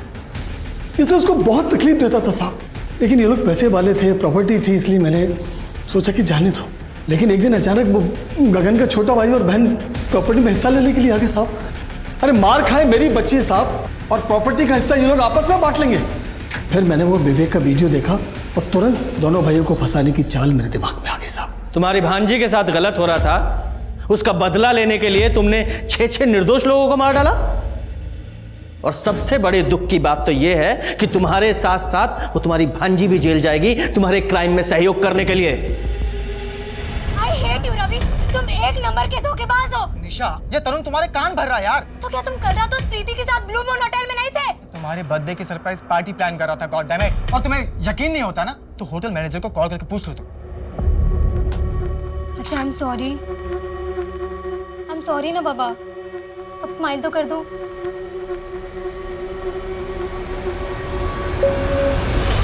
इसलिए उसको बहुत तकलीफ देता था साहब। लेकिन ये लोग पैसे वाले थे, प्रॉपर्टी थी, इसलिए मैंने सोचा कि जाने दो। लेकिन एक दिन अचानक वो गगन का छोटा भाई और बहन प्रॉपर्टी में हिस्सा लेने के लिए आ गए साहब। अरे मार खाए मेरी बच्ची साहब और प्रॉपर्टी का हिस्सा ये लोग आपस में बांट लेंगे। फिर मैंने वो विवेक का वीडियो देखा और तुरंत दोनों भाइयों को फंसाने की चाल मेरे दिमाग में आ गई साहब। तुम्हारी भांजी के साथ गलत हो रहा था, उसका बदला लेने के लिए तुमने 6 निर्दोष लोगों को मार डाला। और सबसे बड़े दुख की बात तो यह है कि तुम्हारे साथ साथ वो तुम्हारी भांजी भी जेल जाएगी तुम्हारे क्राइम में सहयोग करने के लिए। I hate you, Ravi. तुम एक नंबर के धोखेबाज हो। निशा, ये तरुण तुम्हारे कान भर रहा है यार। तो क्या तुम कल रात उस प्रीति के साथ ब्लू मून होटल में नहीं थे? तुम्हारे बर्थडे की सरप्राइज पार्टी प्लान कर रहा था, गॉड डैम इट। और तुम्हें यकीन नहीं होता ना तो होटल मैनेजर को कॉल करके पूछ लो तुम। अच्छा, आई एम सॉरी ना बाबा। अब स्माइल तो कर दो।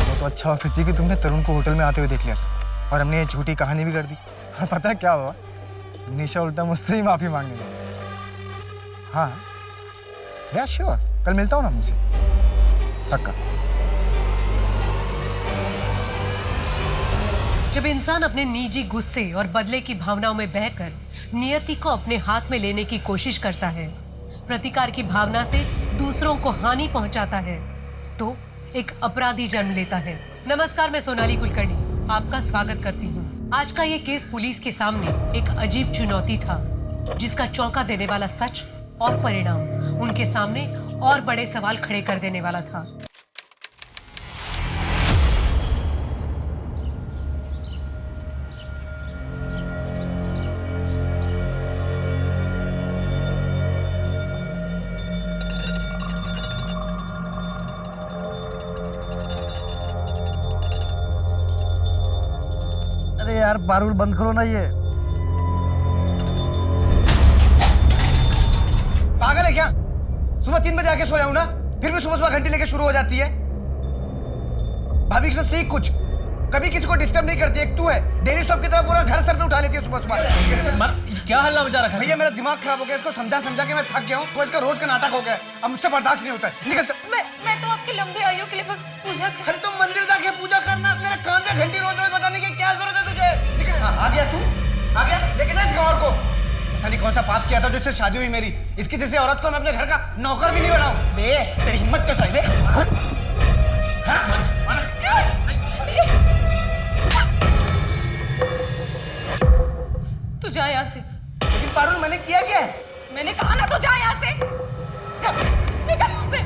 वो तो अच्छा ऑफिस थी कि तुमने तरुण को होटल में आते हुए देख लिया था और हमने ये झूठी कहानी भी कर दी। और पता है क्या हुआ? निशा उल्टा मुझसे ही माफी मांगने लगी। हाँ या श्योर, कल मिलता हूँ ना मुझसे, पक्का। जब इंसान अपने निजी गुस्से और बदले की भावनाओं में बहकर नियति को अपने हाथ में लेने की कोशिश करता है, प्रतिकार की भावना से दूसरों को हानि पहुंचाता है, तो एक अपराधी जन्म लेता है। नमस्कार, मैं सोनाली कुलकर्णी आपका स्वागत करती हूँ। आज का ये केस पुलिस के सामने एक अजीब चुनौती था, जिसका चौंका देने वाला सच और परिणाम उनके सामने और बड़े सवाल खड़े कर देने वाला था। अरे यार पारुल बंद करो ना ये। पागल है क्या? सुबह 3 बजे आके सोया हूं ना, फिर भी सुबह घंटी लेके शुरू हो जाती है। भाभी के साथ सीख कुछ, कभी किसी को डिस्टर्ब नहीं करती। एक तू है डेली सब की तरह पूरा घर सर पे उठा लेती है सुबह सुबह। क्या हल्ला मचा रखा है? भैया मेरा दिमाग खराब हो गया, इसको समझा समझा के मैं थक गया हूँ। तो इसका रोज का नाटक हो गया, अब मुझसे बर्दाश्त नहीं होता है। निकल। मैं तो आपकी लंबी आयु के लिए बस पूजा कर। अरे तुम मंदिर जाके पूजा करना, मेरे कान में घंटी रोज रोज बताने की क्या जरूरत है तुझे? निकल। हाँ, आ गया तू, आ गया। लेके जा इस गंवार को। पता नहीं कौन सा पाप किया था जो इससे शादी हुई मेरी। इसकी जैसे औरत को मैं अपने घर का नौकर भी नहीं बनाऊं। बे तेरी हिम्मत कैसे है बे? तू जा यहाँ से। लेकिन पारुल मैंने किया क्या है? मैंने कहा ना, तू जा यहाँ से। चल निकल यहाँ से।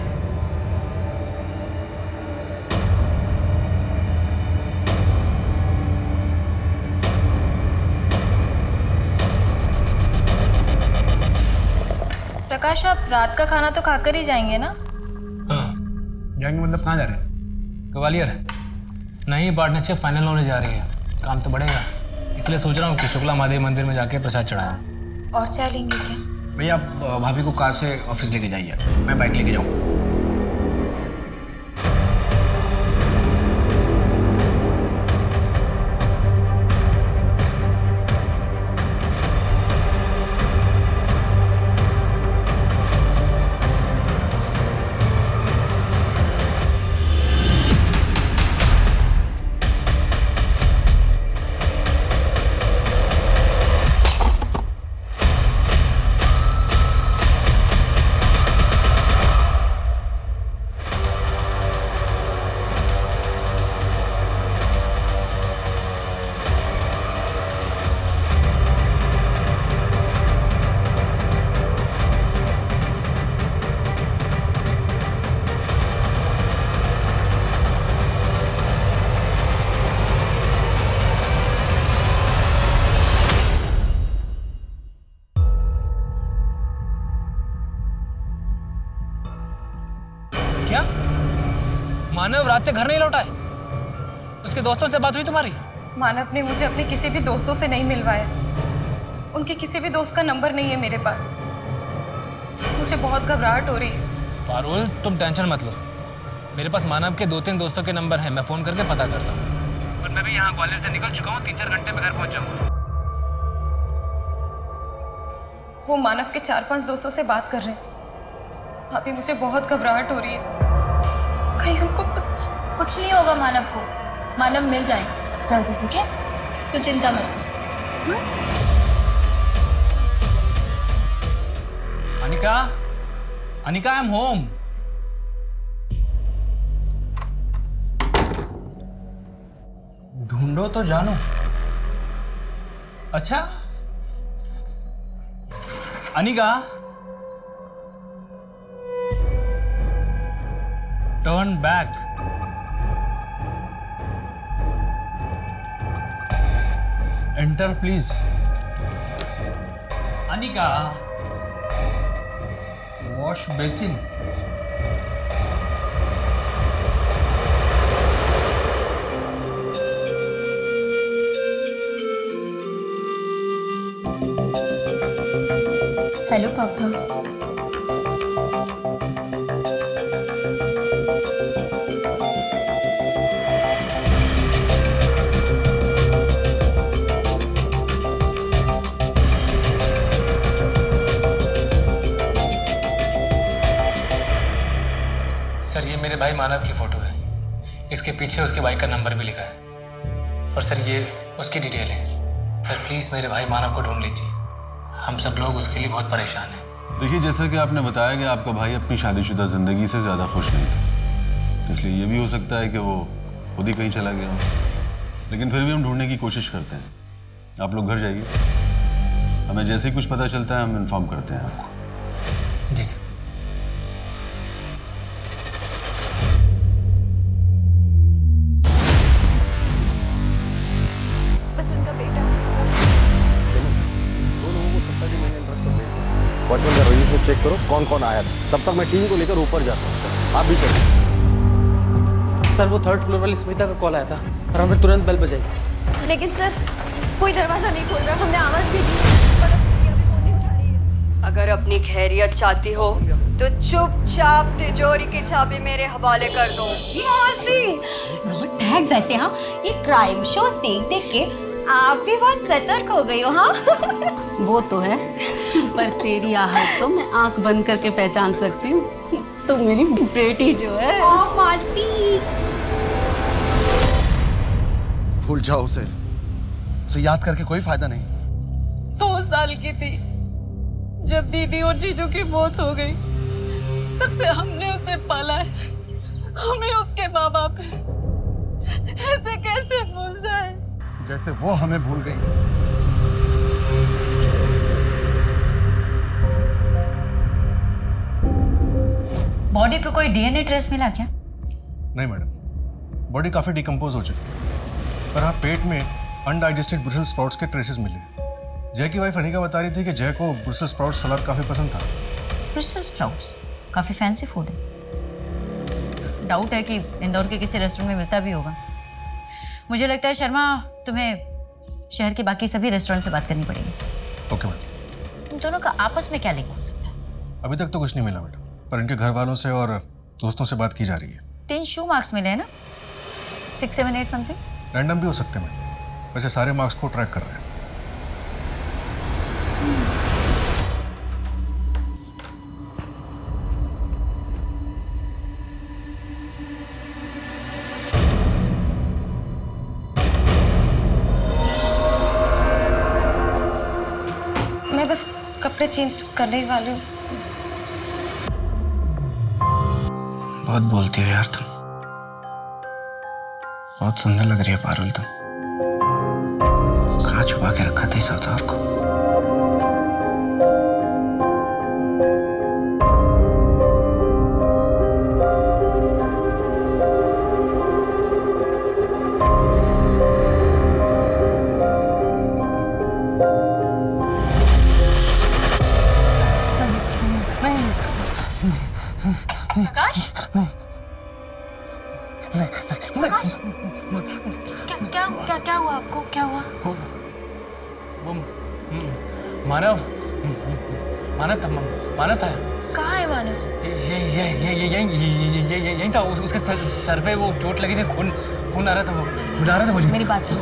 प्रकाश, आप रात का खाना तो खाकर ही जाएंगे ना? हाँ जाएंगे। मतलब कहाँ जा रहे हैं? ग्वालियर। नहीं, पार्टनरशिप फाइनल होने जा रही है, काम तो बढ़ेगा, इसलिए सोच रहा हूँ कि शुक्ला महादेव मंदिर में जाके प्रसाद चढ़ाऊँ। और चाय लेंगे क्या? भैया आप भाभी को कार से ऑफिस लेके जाइए, मैं बाइक लेके जाऊँ। मानव रात से घर नहीं लौटा है? उसके दोस्तों से बात हुई तुम्हारी? मानव ने मुझे अपने किसी भी दोस्तों से नहीं मिलवाया। उनके किसी भी दोस्त का नंबर नहीं है मेरे पास। मुझे बहुत घबराहट हो रही है। पारुल तुम टेंशन मत लो, मेरे पास मानव के 2-3 दोस्तों के नंबर हैं, मैं फोन करके पता करता हूँ। और मैं भी यहाँ ग्वालियर से निकल चुका हूँ, 3-4 घंटे में घर पहुँच जाऊँगा। वो मानव के 4-5 दोस्तों से बात कर रहे हैं। अभी मुझे बहुत घबराहट हो रही है, कहीं उनको कुछ नहीं होगा मानव को। मानव मिल जाएंगे जल्दी, ठीक है? तो चिंता मत। Anika, Anika I am home. ढूंढो तो जानो। अच्छा Anika, turn back. Enter please. Anika, wash basin. Hello पापा। सर ये मेरे भाई मानव की फोटो है, इसके पीछे उसके बाइक का नंबर भी लिखा है। और सर ये उसकी डिटेल है। सर प्लीज़ मेरे भाई मानव को ढूंढ लीजिए, हम सब लोग उसके लिए बहुत परेशान हैं। देखिए, जैसा कि आपने बताया कि आपका भाई अपनी शादीशुदा ज़िंदगी से ज़्यादा खुश नहीं है, इसलिए ये भी हो सकता है कि वो खुद ही कहीं चला गया हो। लेकिन फिर भी हम ढूंढने की कोशिश करते हैं। आप लोग घर जाइए, हमें जैसे ही कुछ पता चलता है हम इन्फॉर्म करते हैं आपको। जी सर। बस उनका बेटा। वॉचमैन का रजिस्टर चेक करो कौन कौन आया था। तब तक मैं टीम को लेकर ऊपर जाता हूँ, आप भी चलिए। सर वो 3rd फ्लोर वाली स्मिता का कॉल आया था और हमें तुरंत बेल बजाई। लेकिन सर कोई दरवाजा नहीं खोल रहा, हमने आवाज भी दी पर अभी फोन नहीं उठा रही है। अगर अपनी खैरियत चाहती हो तो चुपचाप तिजोरी की चाबी मेरे हवाले कर दो। डैड वैसे हाँ ये क्राइम शोज देख देख के आप भी बहुत सतर्क हो गई हो। हाँ वो तो है, पर तेरी आहट तो मैं आंख बंद करके पहचान सकती हूँ। तो मेरी बेटी जो है। मासी भूल जाओ उसे याद करके कोई फायदा नहीं। 2 साल की थी जब दीदी और जीजू की मौत हो गई, तब से हमने उसे पाला है। हमें उसके माँ बाप है, ऐसे कैसे भूल जाए? जैसे वो हमें भूल गई। बॉडी पे कोई डीएनए ट्रेस मिला क्या? नहीं मैडम, बॉडी काफी डिकम्पोज हो चुकी है, पर हाँ पेट में अनडाइजेस्टेड ब्रुसेल्स स्प्राउट्स के ट्रेसेस मिले। जय की वाइफ अनिका बता रही थी कि जय को ब्रुसेल्स स्प्राउट्स सलाद काफी पसंद था। ब्रुसेल्स स्प्राउट्स काफी फैंसी फूड है। डाउट है कि इंदौर के किसी रेस्टोरेंट में मिलता भी होगा। मुझे लगता है शर्मा तुम्हें शहर के बाकी सभी रेस्टोरेंट से बात करनी पड़ेगी। Okay madam. तुम दोनों का आपस में क्या लिंक हो सकता है? अभी तक तो कुछ नहीं मिला मैडम, पर इनके घर वालों से और दोस्तों से बात की जा रही है। 3 शू मार्क्स मिले हैं ना, 6, 7, 8 समथिंग। रैंडम भी हो सकते हैं मैडम, वैसे सारे मार्क्स को ट्रैक कर रहे हैं। मैं बस कपड़े चेंज करने वाली हूँ। बहुत बोलती हो यार तुम, बहुत सुंदर लग रही है पारुल तुम। कहाँ छुपा के रखा था इस अवतार को? आकाश क्या क्या हुआ आपको? क्या हुआ? वो मानव था। कहाँ है मानव? यही था। उसके सर पे वो चोट लगी थी, खून आ रहा था। वो बुला रहा था मुझे। मेरी बात सुनो,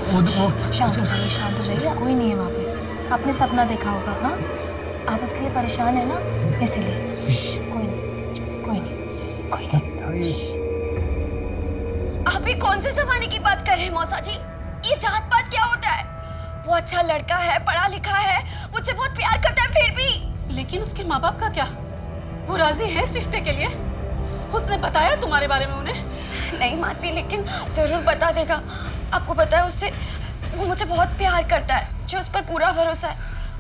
शांत हो जाइए, शांत हो जाइए। कोई नहीं है वहाँ पे। आपने सपना देखा होगा ना, आप उसके लिए परेशान है ना, इसीलिए। कोई नहीं। आप ही कौन से जमाने की बात कर रहे हैं मौसा जी? ये जात पात क्या होता है? वो अच्छा लड़का है, पढ़ा लिखा है, मुझसे बहुत प्यार करता है, फिर भी। लेकिन उसके माँ बाप का क्या? वो राजी है इस रिश्ते के लिए? उसने बताया तुम्हारे बारे में उन्हें? नहीं मासी, लेकिन जरूर बता देगा। आपको पता है उससे, वो मुझसे बहुत प्यार करता है, जो उस पर पूरा भरोसा है।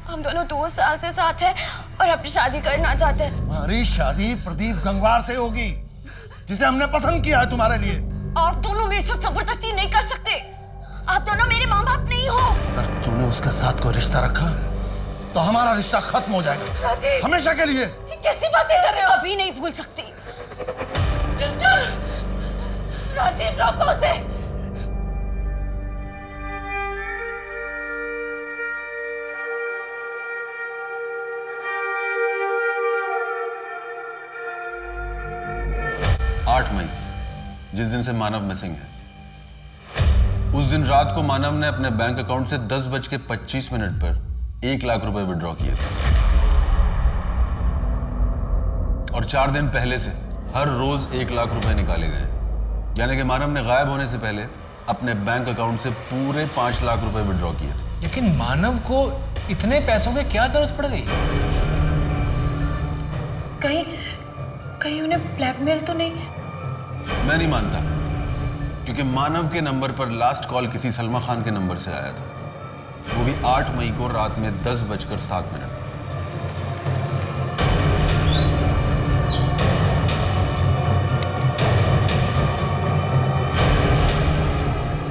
हम दोनों 2 साल से साथ हैं और अपनी शादी करना चाहते हैं। हमारी शादी प्रदीप गंगवार से होगी, जिसे हमने पसंद किया है तुम्हारे लिए। आप दोनों मेरे साथ जबरदस्ती नहीं कर सकते। आप दोनों मेरे माँ बाप नहीं हो। अगर तूने उसके साथ कोई रिश्ता रखा तो हमारा रिश्ता खत्म हो जाएगा, राजेश, हमेशा के लिए। कैसी बातें कर रहे हो? कभी नहीं भूल सकती। चंचल, राजीव, रोको उसे। मई, जिस दिन से मानव मिसिंग है, उस दिन रात को मानव ने अपने बैंक अकाउंट से 10:25 पर 1 लाख रुपए विड्रॉ किए थे। और 4 दिन पहले से हर रोज 1 लाख रुपए निकाले गए। यानी कि मानव ने गायब होने से पहले अपने बैंक अकाउंट से पूरे 5 लाख रुपए विड्रॉ किए थे। लेकिन मानव को इतने पैसों की क्या जरूरत पड़ गई? कहीं उन्हें ब्लैकमेल तो नहीं? मैं नहीं मानता, क्योंकि मानव के नंबर पर लास्ट कॉल किसी सलमा खान के नंबर से आया था, वो भी 8 मई को रात में 10:07।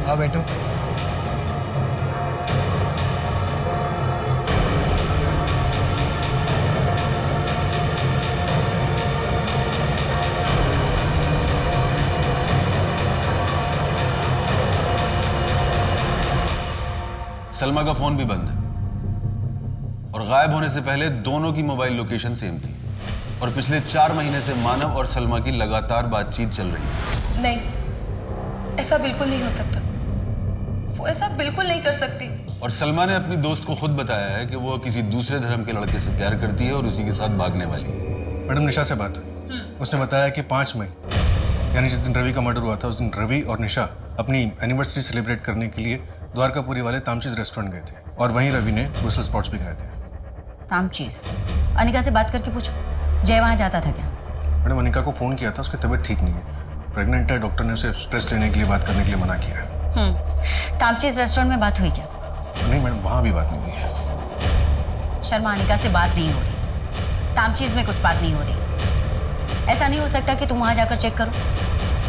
हाँ बेटो, सलमा का फोन भी बंद है और गायब होने से पहले दोनों की मोबाइल लोकेशन सेम थी। और पिछले 4 महीने से मानव और सलमा की लगातार बातचीत चल रही थी। नहीं, ऐसा बिल्कुल नहीं हो सकता। वो ऐसा बिल्कुल नहीं कर सकती। और सलमा ने अपनी दोस्त को खुद बताया है कि वो किसी दूसरे धर्म के लड़के से प्यार करती है और उसी के साथ भागने वाली है। मैडम निशा से बात हुई, उसने बताया कि 5 मई यानी जिस दिन रवि का मर्डर हुआ था, उस दिन रवि और निशा अपनी एनिवर्सरी सेलिब्रेट करने के लिए द्वारकापुरी वाले तामचीज रेस्टोरेंट गए थे और वहीं रवि ने ब्रुसेल स्प्राउट्स भी खाए थे। तामचीज? अनिका से बात करके पूछो, जय वहाँ जाता था क्या? मैडम अनिका को फ़ोन किया था, उसकी तबीयत ठीक नहीं है, प्रेग्नेंट है। डॉक्टर ने उसे स्ट्रेस लेने के लिए बात करने के लिए मना किया है। तामचीज रेस्टोरेंट में बात हुई क्या? नहीं मैडम, वहाँ भी बात नहीं हुई है। शर्मा, अनिका से बात नहीं हो रही, तामचीज में कुछ बात नहीं हो रही। ऐसा नहीं हो सकता कि तुम वहाँ जाकर चेक करो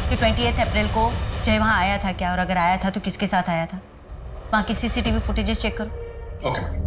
कि 28 अप्रैल को जय वहाँ आया था क्या, और अगर आया था तो किसके साथ आया था। वहाँ की CCTV फुटेजेस चेक करो। ओके।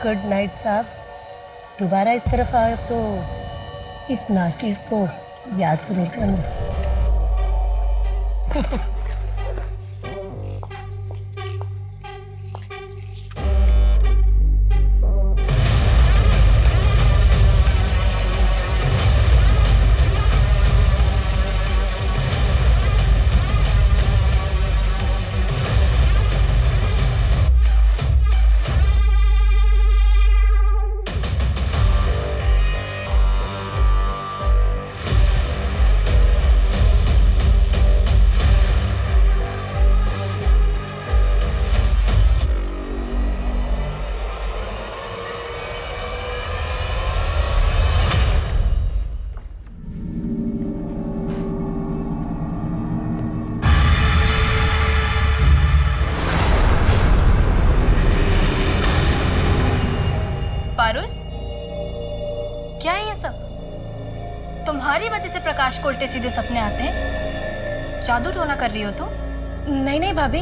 गुड नाइट साहब। दोबारा इस तरफ आए तो इस नाचीज को याद जरूर करना। प्रकाश को उल्टे सीधे सपने आते हैं? जादू टोना कर रही हो तुम? नहीं नहीं भाभी,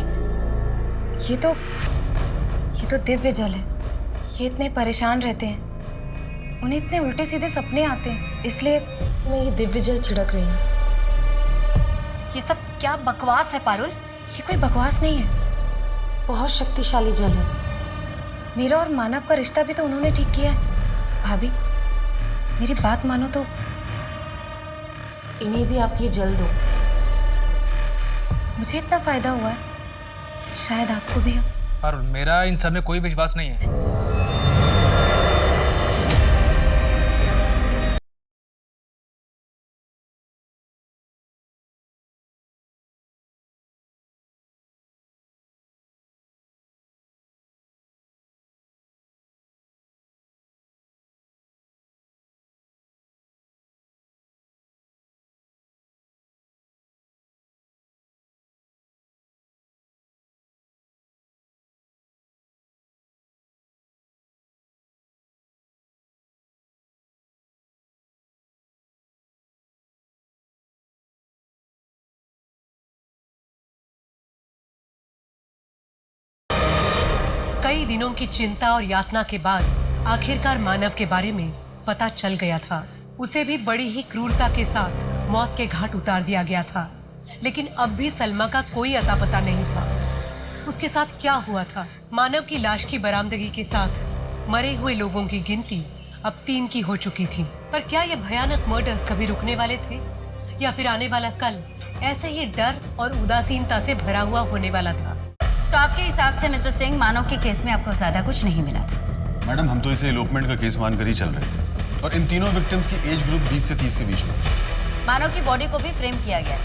ये तो दिव्य जल है। ये इतने परेशान रहते हैं, उन्हें इतने उल्टे सीधे सपने आते हैं, इसलिए मैं ये दिव्य जल छिड़क रही हूँ। ये सब क्या बकवास है पारुल? ये कोई बकवास नहीं है, बहुत शक्तिशाली जल है। मेरा और मानव का रिश्ता भी तो उन्होंने ठीक किया है। भाभी मेरी बात मानो तो इन्हें भी आप ये जल दो। मुझे इतना फायदा हुआ है, शायद आपको भी हो। पर मेरा इन सब में कोई विश्वास नहीं है। कई दिनों की चिंता और यातना के बाद आखिरकार मानव के बारे में पता चल गया था। उसे भी बड़ी ही क्रूरता के साथ मौत के घाट उतार दिया गया था। लेकिन अब भी सलमा का कोई अता पता नहीं था। उसके साथ क्या हुआ था? मानव की लाश की बरामदगी के साथ मरे हुए लोगों की गिनती अब 3 की हो चुकी थी। पर क्या ये भयानक मर्डर्स कभी रुकने वाले थे, या फिर आने वाला कल ऐसे ही डर और उदासीनता से भरा हुआ होने वाला था? तो आपके हिसाब से मिस्टर सिंह, मानव के केस में आपको ज्यादा कुछ नहीं मिला था? मैडम, हम तो इसे एलोपमेंट का केस मानकर ही चल रहे थे, और इन तीनों विक्टिम्स की एज ग्रुप 20 से 30 के बीच में। मानव की बॉडी को भी फ्रेम किया गया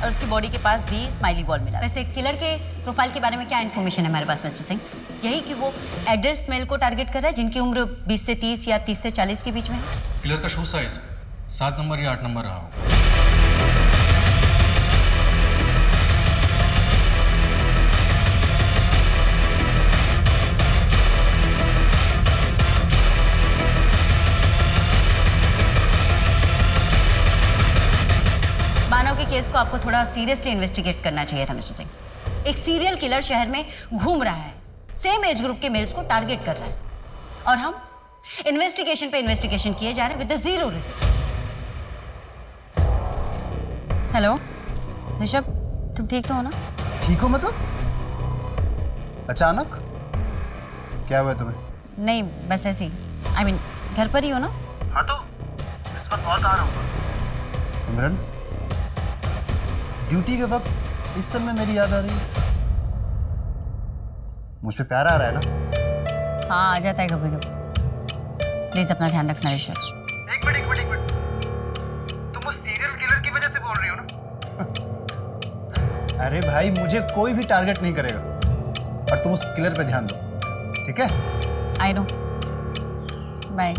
और उसकी बॉडी के पास भी स्माइली बॉल मिला। वैसे किलर के प्रोफाइल के बारे में क्या इन्फॉर्मेशन है हमारे पास मिस्टर सिंह? यही कि वो एडल्ट मेल को टारगेट कर रहा है जिनकी उम्र 20 से 30 या 30 से 40 के बीच में है। किलर का शू साइज 7 नंबर या 8 नंबर रहा हो। मानव के केस को आपको थोड़ा सीरियसली इन्वेस्टिगेट करना चाहिए था मिस्टर सिंह। एक सीरियल किलर शहर में घूम रहा है, सेम एज ग्रुप के मेल्स को टारगेट कर रहा है, और हम इन्वेस्टिगेशन पे इन्वेस्टिगेशन किए जा रहे हैं with zero result. Hello Rishabh, तुम ठीक तो हो ना? ठीक हो मतलब? अचानक क्या हुआ तुम्हें? नहीं, बस ऐसे ही। I mean, घर पर ही हो ना? हाँ, तो इस वक्त बहुत आ रहा हूँ। सिमरन, ड्यूटी के वक्त इस समय मेरी याद आ रही है। मुझ पे प्यार आ रहा है ना? हाँ, आ जाता है कभी कभी। प्लीज अपना ध्यान रखना ऋषभ। एक मिनट। तुम उस सीरियल किलर की वजह से बोल रही हो ना? अरे भाई, मुझे कोई भी टारगेट नहीं करेगा, और तुम उस किलर पे ध्यान दो, ठीक है? I know. बाय।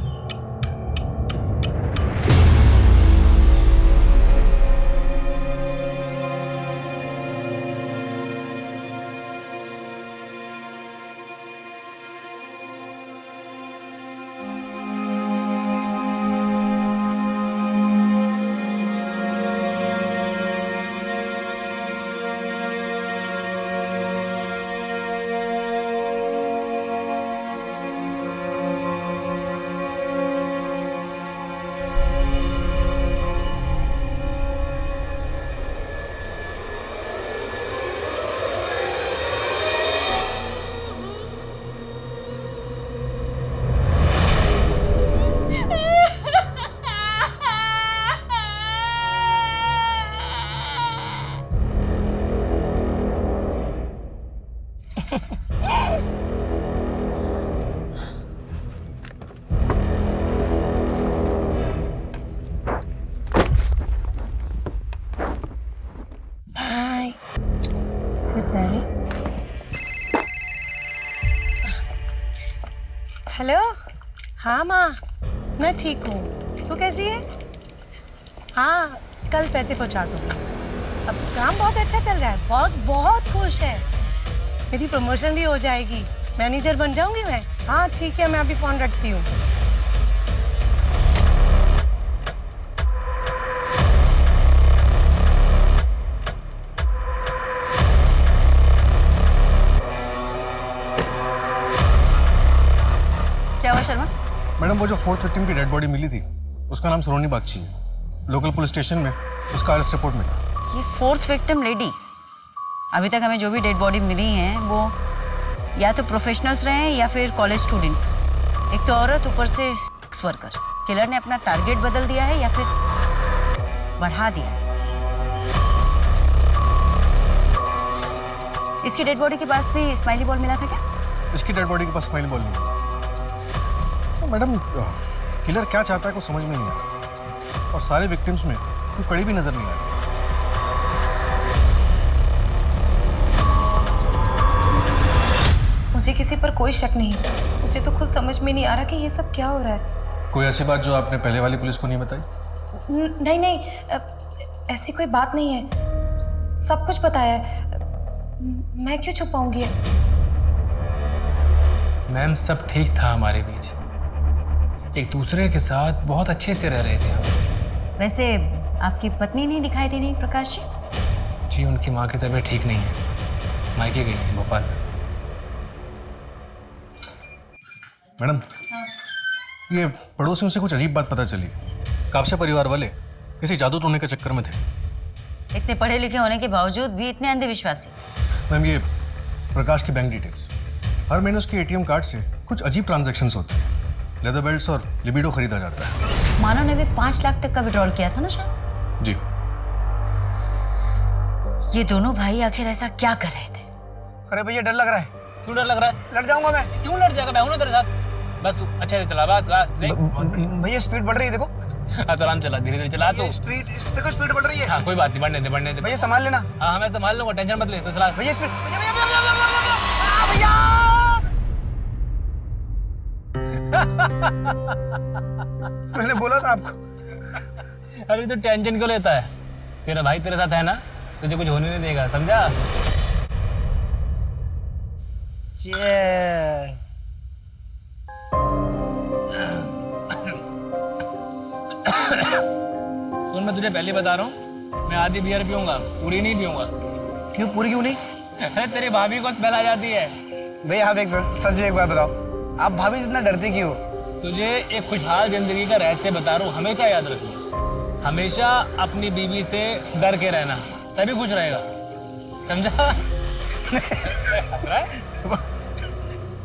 हेलो। हाँ माँ, मैं ठीक हूँ। तू कैसी है? हाँ, कल पैसे पहुँचा दूँगी। अब काम बहुत अच्छा चल रहा है, बॉस बहुत खुश है। मेरी प्रमोशन भी हो जाएगी, मैनेजर बन जाऊँगी मैं। हाँ ठीक है, मैं अभी फ़ोन रखती हूँ। मैडम वो जो 4th विक्टिम की डेड बॉडी मिली थी उसका नाम सरोनी बागची है। लोकल पुलिस स्टेशन में उसका अरेस्ट रिपोर्ट मिला। ये 4th विक्टिम लेडी, अभी तक हमें जो भी डेड बॉडी मिली हैं वो या तो प्रोफेशनल्स रहे हैं या फिर कॉलेज स्टूडेंट्स। एक तो औरत, ऊपर से सेक्स वर्कर। किलर ने अपना टारगेट बदल दिया है या फिर बढ़ा दिया है। इसकी डेड बॉडी के पास भी स्माइली बॉल मिला था क्या? इसकी डेड बॉडी के पास स्माइली बॉल नहीं मिला। तो मैडम किलर क्या चाहता है कुछ समझ में नहीं आया और सारे विक्टिम्स में कोई कड़ी भी नजर नहीं आया। मुझे किसी पर कोई शक नहीं, मुझे तो खुद समझ में नहीं आ रहा कि ये सब क्या हो रहा है। कोई ऐसी बात जो आपने पहले वाली पुलिस को नहीं बताई? नहीं नहीं, ऐसी कोई बात नहीं है, सब कुछ बताया है। मैं क्यों छुपाऊंगी? मैम सब ठीक था हमारे बीच, एक दूसरे के साथ बहुत अच्छे से रह रहे थे हम। वैसे आपकी पत्नी नहीं दिखाई दे रही प्रकाश जी? जी उनकी माँ की तबीयत ठीक नहीं है, मायके गई है भोपाल में। मैडम ये पड़ोसियों से कुछ अजीब बात पता चली। कापसे परिवार वाले किसी जादू टोने के चक्कर में थे। इतने पढ़े लिखे होने के बावजूद भी इतने अंधविश्वासी। मैम ये प्रकाश की बैंक डिटेल्स, हर महीने उसके एटीएम कार्ड से कुछ अजीब ट्रांजैक्शंस होते हैं। लेदर बेल्ट्स और लिबिडो खरीदा जाता है। मानव ने भी 5 लाख तक का विड्रॉल किया था ना शायद? जी। ये दोनों भाई आखिर ऐसा क्या कर रहे थे? अरे भैया डर लग रहा है। क्यों डर लग रहा है? लड़ जाऊंगा मैं। क्यों लड़ जाएगा? मैं हूं ना तेरे साथ, बस तू अच्छे से चला, बस देख। भैया स्पीड बढ़ रही है देखो। हाँ तो आराम चला, धीरे धीरे चला। तो स्पीड देखो, स्पीड बढ़ रही है। हाँ कोई बात नहीं, बढ़ने दे। भैया संभाल लेना। हाँ मैं संभाल लूंगा, टेंशन मत ले। तो चला भैया स्पीड। मैंने बोला था आपको। अरे तो टेंशन क्यों लेता है? तेरा भाई तेरे साथ है ना, तुझे कुछ होने नहीं देगा, समझा? सुन मैं तुझे पहले बता रहा हूँ, मैं आधी बियर पीऊंगा, पूरी नहीं पीऊंगा। क्यों पूरी क्यों नहीं? अरे तेरी भाभी को स्मेल आ जाती है। भैया आप एक सच एक बात बताओ, आप भाभी जितना डरते क्यों? तुझे एक खुशहाल जिंदगी का रहस्य बता रहा हूँ, हमेशा याद रखना। हमेशा अपनी बीवी से डर के रहना, तभी खुश रहेगा, समझा?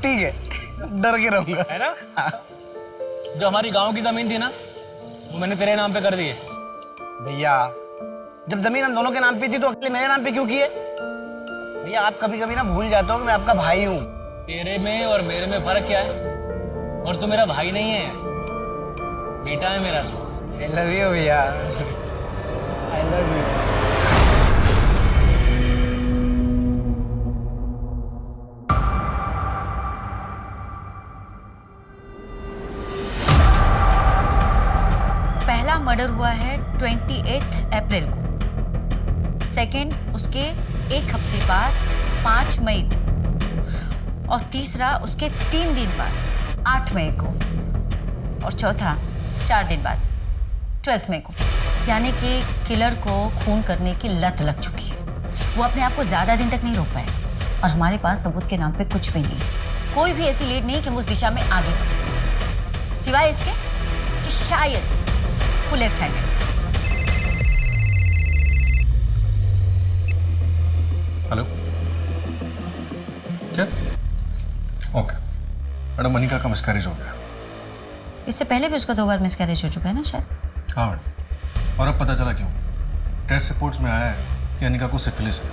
ठीक है, डर के रहूंगा, है ना? जो हमारी गांव की जमीन थी ना, वो मैंने तेरे नाम पे कर दी है। भैया जब जमीन हम दोनों के नाम पे थी तो अकेले मेरे नाम पे क्यों की है? भैया आप कभी कभी ना भूल जाते हो कि मैं आपका भाई हूँ। तेरे में और मेरे में फर्क क्या है? और तू मेरा भाई नहीं है, बेटा है मेरा। I love you भैया, I love you। पहला मर्डर हुआ है 28 अप्रैल को, सेकंड उसके एक हफ्ते बाद 5 मई को, और तीसरा उसके 3 दिन बाद 8 मई को, और चौथा 4 दिन बाद 12 मई को। यानी कि किलर को खून करने की लत लग चुकी है। वो अपने आप को ज़्यादा दिन तक नहीं रोक पाए और हमारे पास सबूत के नाम पे कुछ भी नहीं, कोई भी ऐसी लीड नहीं कि हम उस दिशा में आगे बढ़े, सिवाय इसके कि शायद वो लेफ्ट हैंडेड। हेलो, क्या? ओके मैडम, मनिका का मिसकैरेज हो गया। इससे पहले भी उसका 2 बार मिसकैरेज हो चुका है ना शायद? हाँ मैडम, और अब पता चला क्यों। टेस्ट रिपोर्ट्स में आया है कि अनिका को सिफिलिस है,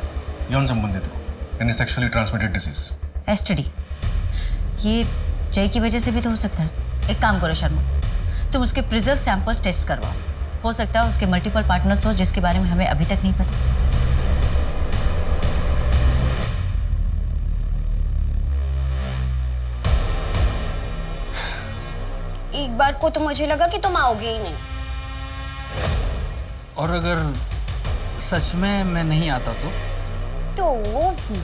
यौन संबंधित है, यानी सेक्सुअली ट्रांसमिटेड डिजीज। एसटीडी। ये जय की वजह से भी तो हो सकता है। एक काम करो शर्मा, तुम उसके प्रिजर्व सैंपल्स टेस्ट करवाओ, हो सकता है उसके मल्टीपल पार्टनर्स हो जिसके बारे में हमें अभी तक नहीं पता। एक बार को तो मुझे लगा कि तुम आओगे ही नहीं। और अगर सच में मैं नहीं आता तो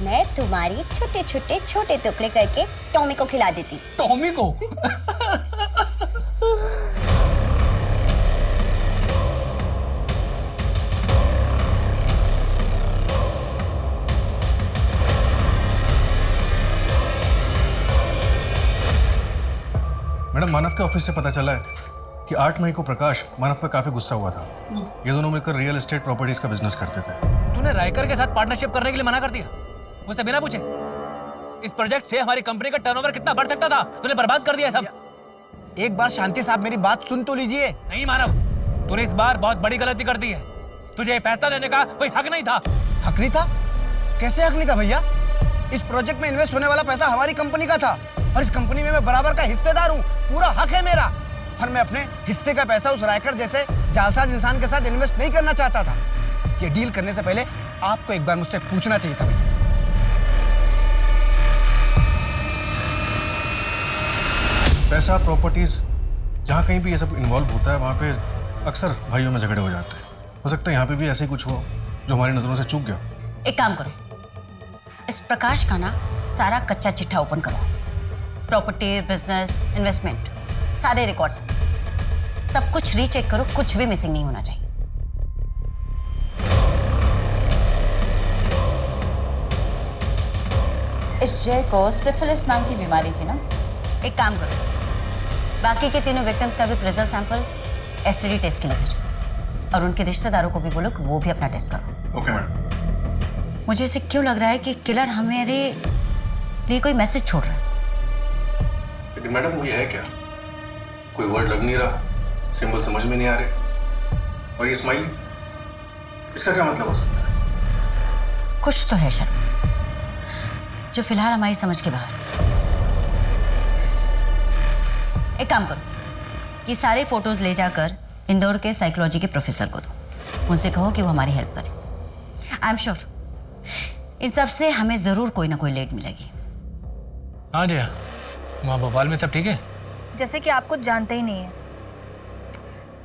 मैं तुम्हारी छोटे टुकड़े करके टॉमी को खिला देती। टॉमी को? मैडम मैडम, मानव के ऑफिस से पता चला है कि 8 मई को प्रकाश मानव पर काफी गुस्सा हुआ था। ये दोनों मिलकर रियल एस्टेट प्रॉपर्टीज का बिजनेस करते थे। तूने रायकर के साथ पार्टनरशिप करने के लिए मना कर दिया मुझसे बिना पूछे। इस प्रोजेक्ट से हमारी कंपनी का टर्नओवर कितना बढ़ सकता था, तूने बर्बाद कर दिया सब। एक बार शांति साहब मेरी बात सुन तो लीजिए। नहीं मानव, तूने इस बार बहुत बड़ी गलती कर दी है। तुझे फैसला लेने का कोई हक नहीं था। हक नहीं था? कैसे हक नहीं था भैया? इस प्रोजेक्ट में इन्वेस्ट होने वाला पैसा हमारी कंपनी का था और इस कंपनी में मैं बराबर का हिस्सेदार हूँ। पूरा हक है मेरा और मैं अपने हिस्से का पैसा उस रायकर जैसे जालसाज इंसान के साथ इन्वेस्ट नहीं करना चाहता था। ये डील करने से पहले आपको एक बार मुझसे पूछना चाहिए था भैया। पैसा, प्रॉपर्टीज, जहाँ कहीं भी ये सब इन्वॉल्व होता है वहाँ पे अक्सर भाइयों में झगड़े हो जाते हैं। हो सकता है यहाँ पे भी ऐसे ही कुछ हो जो हमारी नजरों से चूक गया। एक काम करो, इस प्रकाश का ना सारा कच्चा चिट्ठा ओपन करो। प्रॉपर्टी, बिजनेस, इन्वेस्टमेंट, सारे रिकॉर्ड्स, सब कुछ रीचेक करो, कुछ भी मिसिंग नहीं होना चाहिए। इस जय को सिफिलिस नाम की बीमारी थी ना? एक काम करो, बाकी के तीनों विक्टिम्स का भी प्रेजर सैंपल एसटीडी टेस्ट के लिए भेजो और उनके रिश्तेदारों को भी बोलो कि वो भी अपना टेस्ट करो। Okay madam. मुझे ऐसे क्यों लग रहा है कि किलर हमारे लिए कोई मैसेज छोड़ रहा है। लेकिन मैडम वो ये है क्या? कोई वर्ड लग नहीं रहा, सिंबल समझ में नहीं आ रहे, और ये स्माइल, इसका क्या मतलब हो सकता है? कुछ तो है शर्मा जो फिलहाल हमारी समझ के बाहर। एक काम करो, ये सारे फोटोज ले जाकर इंदौर के साइकोलॉजी के प्रोफेसर को दो, उनसे कहो कि वो हमारी हेल्प करें। आई एम श्योर इन सब से हमें जरूर कोई ना कोई लीड मिलेगी। हाँ जया, वहाँ भोपाल में सब ठीक है? जैसे कि आप कुछ जानते ही नहीं है।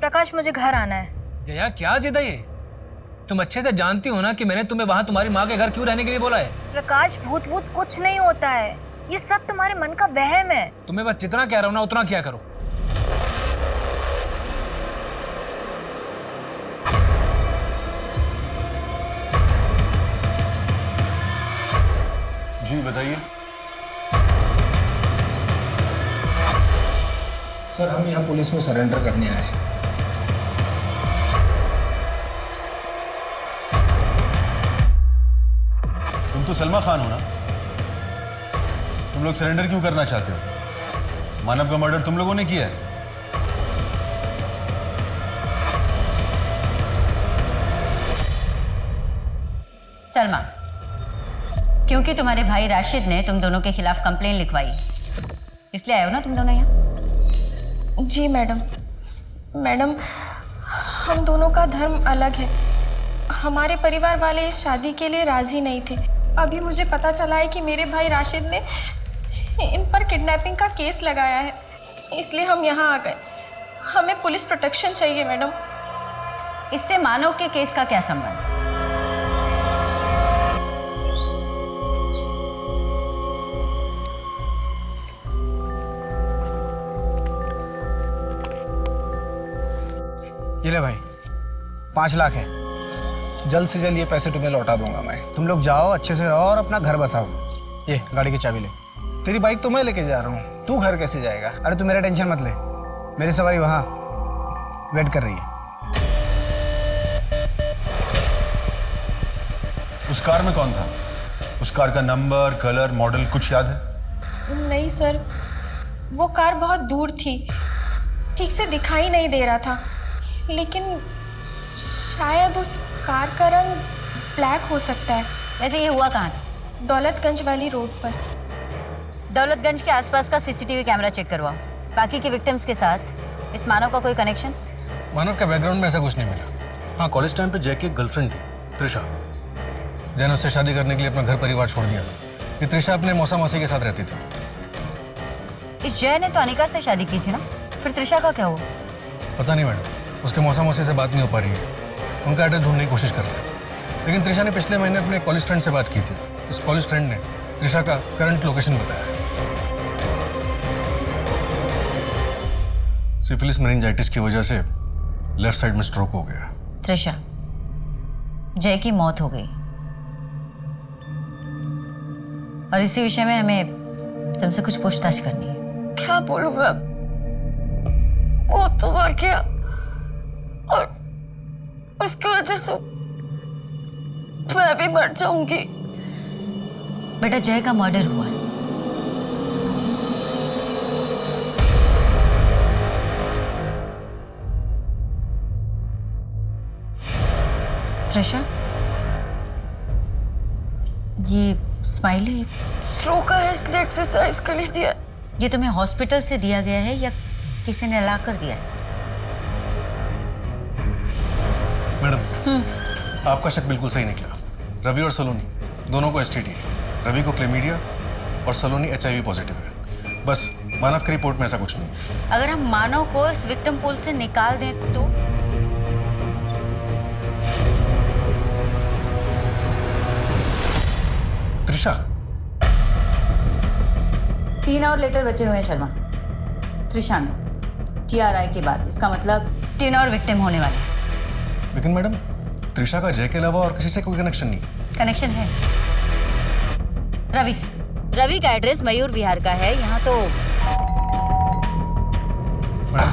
प्रकाश, मुझे घर आना है। जया क्या जिद है ये? तुम अच्छे से जानती हो ना कि मैंने तुम्हें वहाँ तुम्हारी माँ के घर क्यों रहने के लिए बोला है। प्रकाश, भूत वूत कुछ नहीं होता है, ये सब तुम्हारे मन का वहम है। तुम्हें बस जितना कह रहा हूँ ना उतना किया करो। जी बताइए। सर, हम यहाँ पुलिस में सरेंडर करने आए हैं। तुम तो सलमा खान हो ना? तुम लोग सरेंडर क्यों करना चाहते हो? मानव का मर्डर तुम लोगों ने किया है। सलमा, क्योंकि तुम्हारे भाई राशिद ने तुम दोनों के खिलाफ कंप्लेन लिखवाई, इसलिए आए हो ना तुम दोनों यहाँ? जी मैडम। मैडम, हम दोनों का धर्म अलग है। हमारे परिवार वाले इस शादी के लिए राजी नहीं थे। अभी मुझे पता चला है कि मेरे भाई राशिद ने इन पर किडनैपिंग का केस लगाया है, इसलिए हम यहाँ आ गए। हमें पुलिस प्रोटेक्शन चाहिए मैडम। इससे मानव के केस का क्या संबंध? ये ले भाई, 5 लाख है। जल्द से जल्द ये पैसे तुम्हें लौटा दूंगा मैं। तुम लोग जाओ, अच्छे से रहो और अपना घर बसाओ। ये गाड़ी की चाबी ले। तेरी बाइक तो मैं लेके जा रहा हूँ, तू घर कैसे जाएगा? अरे तू मेरा टेंशन मत ले, मेरी सवारी वहाँ वेट कर रही है। उस कार में कौन था? उस कार का नंबर, कलर, मॉडल कुछ याद है? नहीं सर, वो कार बहुत दूर थी, ठीक से दिखाई नहीं दे रहा था, लेकिन शायद उस कार का रंग ब्लैक हो सकता है। वैसे ये हुआ कहाँ था? दौलतगंज वाली रोड पर। दौलतगंज के आसपास का सीसीटीवी कैमरा चेक करवाओ। बाकी के विक्टिम्स के साथ इस मानव का कोई कनेक्शन? मानव का बैकग्राउंड में ऐसा कुछ नहीं मिला। हाँ, कॉलेज टाइम पे जय की एक गर्लफ्रेंड थी, त्रिशा। जय ने उससे शादी करने के लिए अपना घर परिवार छोड़ दिया। ये त्रिशा अपने मौसा मासी के साथ रहती थी। इस जय ने तो अनिका से शादी की थी ना, फिर त्रिशा का क्या हुआ? पता नहीं मैडम, उसके मौसा मासी से बात नहीं हो पा रही है। उनका एड्रेस ढूंढने की कोशिश कर रहे हैं, लेकिन त्रिशा ने पिछले महीने अपने कॉलेज फ्रेंड से बात की थी। इस कॉलेज फ्रेंड ने त्रिशा का करंट लोकेशन बताया है। सिफिलिस मेनिंजाइटिस की वजह से लेफ्ट साइड में स्ट्रोक हो गया। त्रिशा, जय की मौत हो गई और इसी विषय में हमें तुमसे कुछ पूछताछ करनी है। क्या बोलूं मैं? तो मर गया और उसकी वजह से मैं भी मर जाऊंगी। बेटा जय का मर्डर हुआ है। त्रिशा, ये स्माइली रोका है इसलिए एक्सरसाइज के लिए दिया। ये तुम्हें हॉस्पिटल से दिया गया है या किसी ने ला कर दिया है? मैडम, आपका शक बिल्कुल सही निकला। रवि और सलोनी दोनों को एसटीडी है। रवि को क्लेमीडिया और सलोनी HIV पॉजिटिव है। बस मानव की रिपोर्ट में ऐसा कुछ नहीं है। अगर हम मानव को इस विक्टिम पूल से निकाल दें तो? त्रिशा, 3 और लेटर बचे हुए हैं शर्मा, त्रिशा में TRI के बाद। इसका मतलब 3 और विक्टिम होने वाले हैं। लेकिन मैडम, त्रिशा का जय के अलावा और किसी से कोई कनेक्शन नहीं। कनेक्शन है रवि से। रवि का एड्रेस मयूर विहार का है। यहाँ तो मैडम,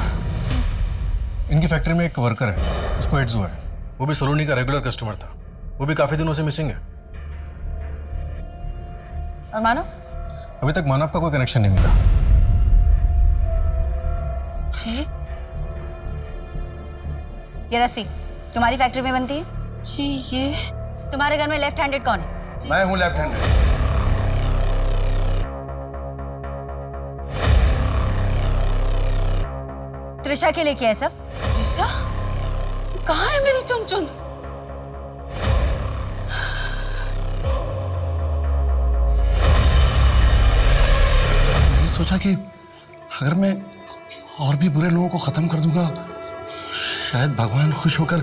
इनकी फैक्ट्री में एक वर्कर है, उसको एड्स हुआ है। वो भी सलोनी का रेगुलर कस्टमर था। वो भी काफी दिनों से मिसिंग है। और मानव? अभी तक मानव का कोई कनेक्शन नहीं मिला। जी, ये रस्सी तुम्हारी फैक्ट्री में बनती है? जी। ये तुम्हारे घर में लेफ्ट हैंडेड कौन है? मैं हूँ लेफ्ट हैंडेड। त्रिशा के लिए क्या है सब? त्रिशा कहाँ है मेरी चुनचुन? मैंने सोचा कि अगर मैं और भी बुरे लोगों को खत्म कर दूंगा, शायद भगवान खुश होकर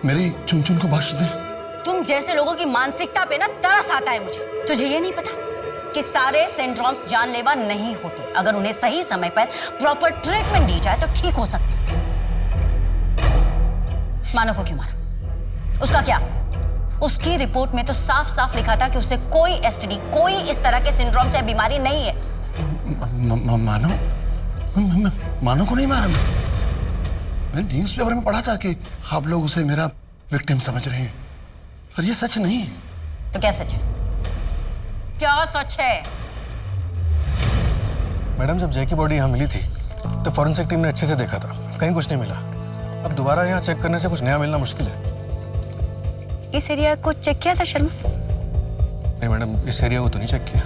मेरी चुनचुन को बख्श दे। तुम जैसे लोगों की मानसिकता पे ना तरस आता है मुझे। तुझे ये नहीं पता कि सारे सिंड्रोम जानलेवा नहीं होते। अगर उन्हें सही समय पर प्रॉपर ट्रीटमेंट दी जाए तो ठीक हो सकते। मानव को क्यों मारा? उसका क्या? उसकी रिपोर्ट में तो साफ साफ लिखा था कि उसे कोई STD, कोई इस तरह के सिंड्रोम से बीमारी नहीं है। मानो को नहीं मारा। मैंने न्यूज़ पेपर में पढ़ा था कि आप लोग उसे मेरा विक्टिम समझ रहे हैं, पर ये सच नहीं है। तो क्या सच है? क्या सच है? मैडम, जब जय की बॉडी यहाँ मिली थी तो फॉरेंसिक टीम ने अच्छे से देखा था, कहीं कुछ नहीं मिला। अब दोबारा यहाँ चेक करने से कुछ नया मिलना मुश्किल है। इस एरिया को चेक किया था शर्मा? नहीं मैडम, इस एरिया को तो नहीं चेक किया।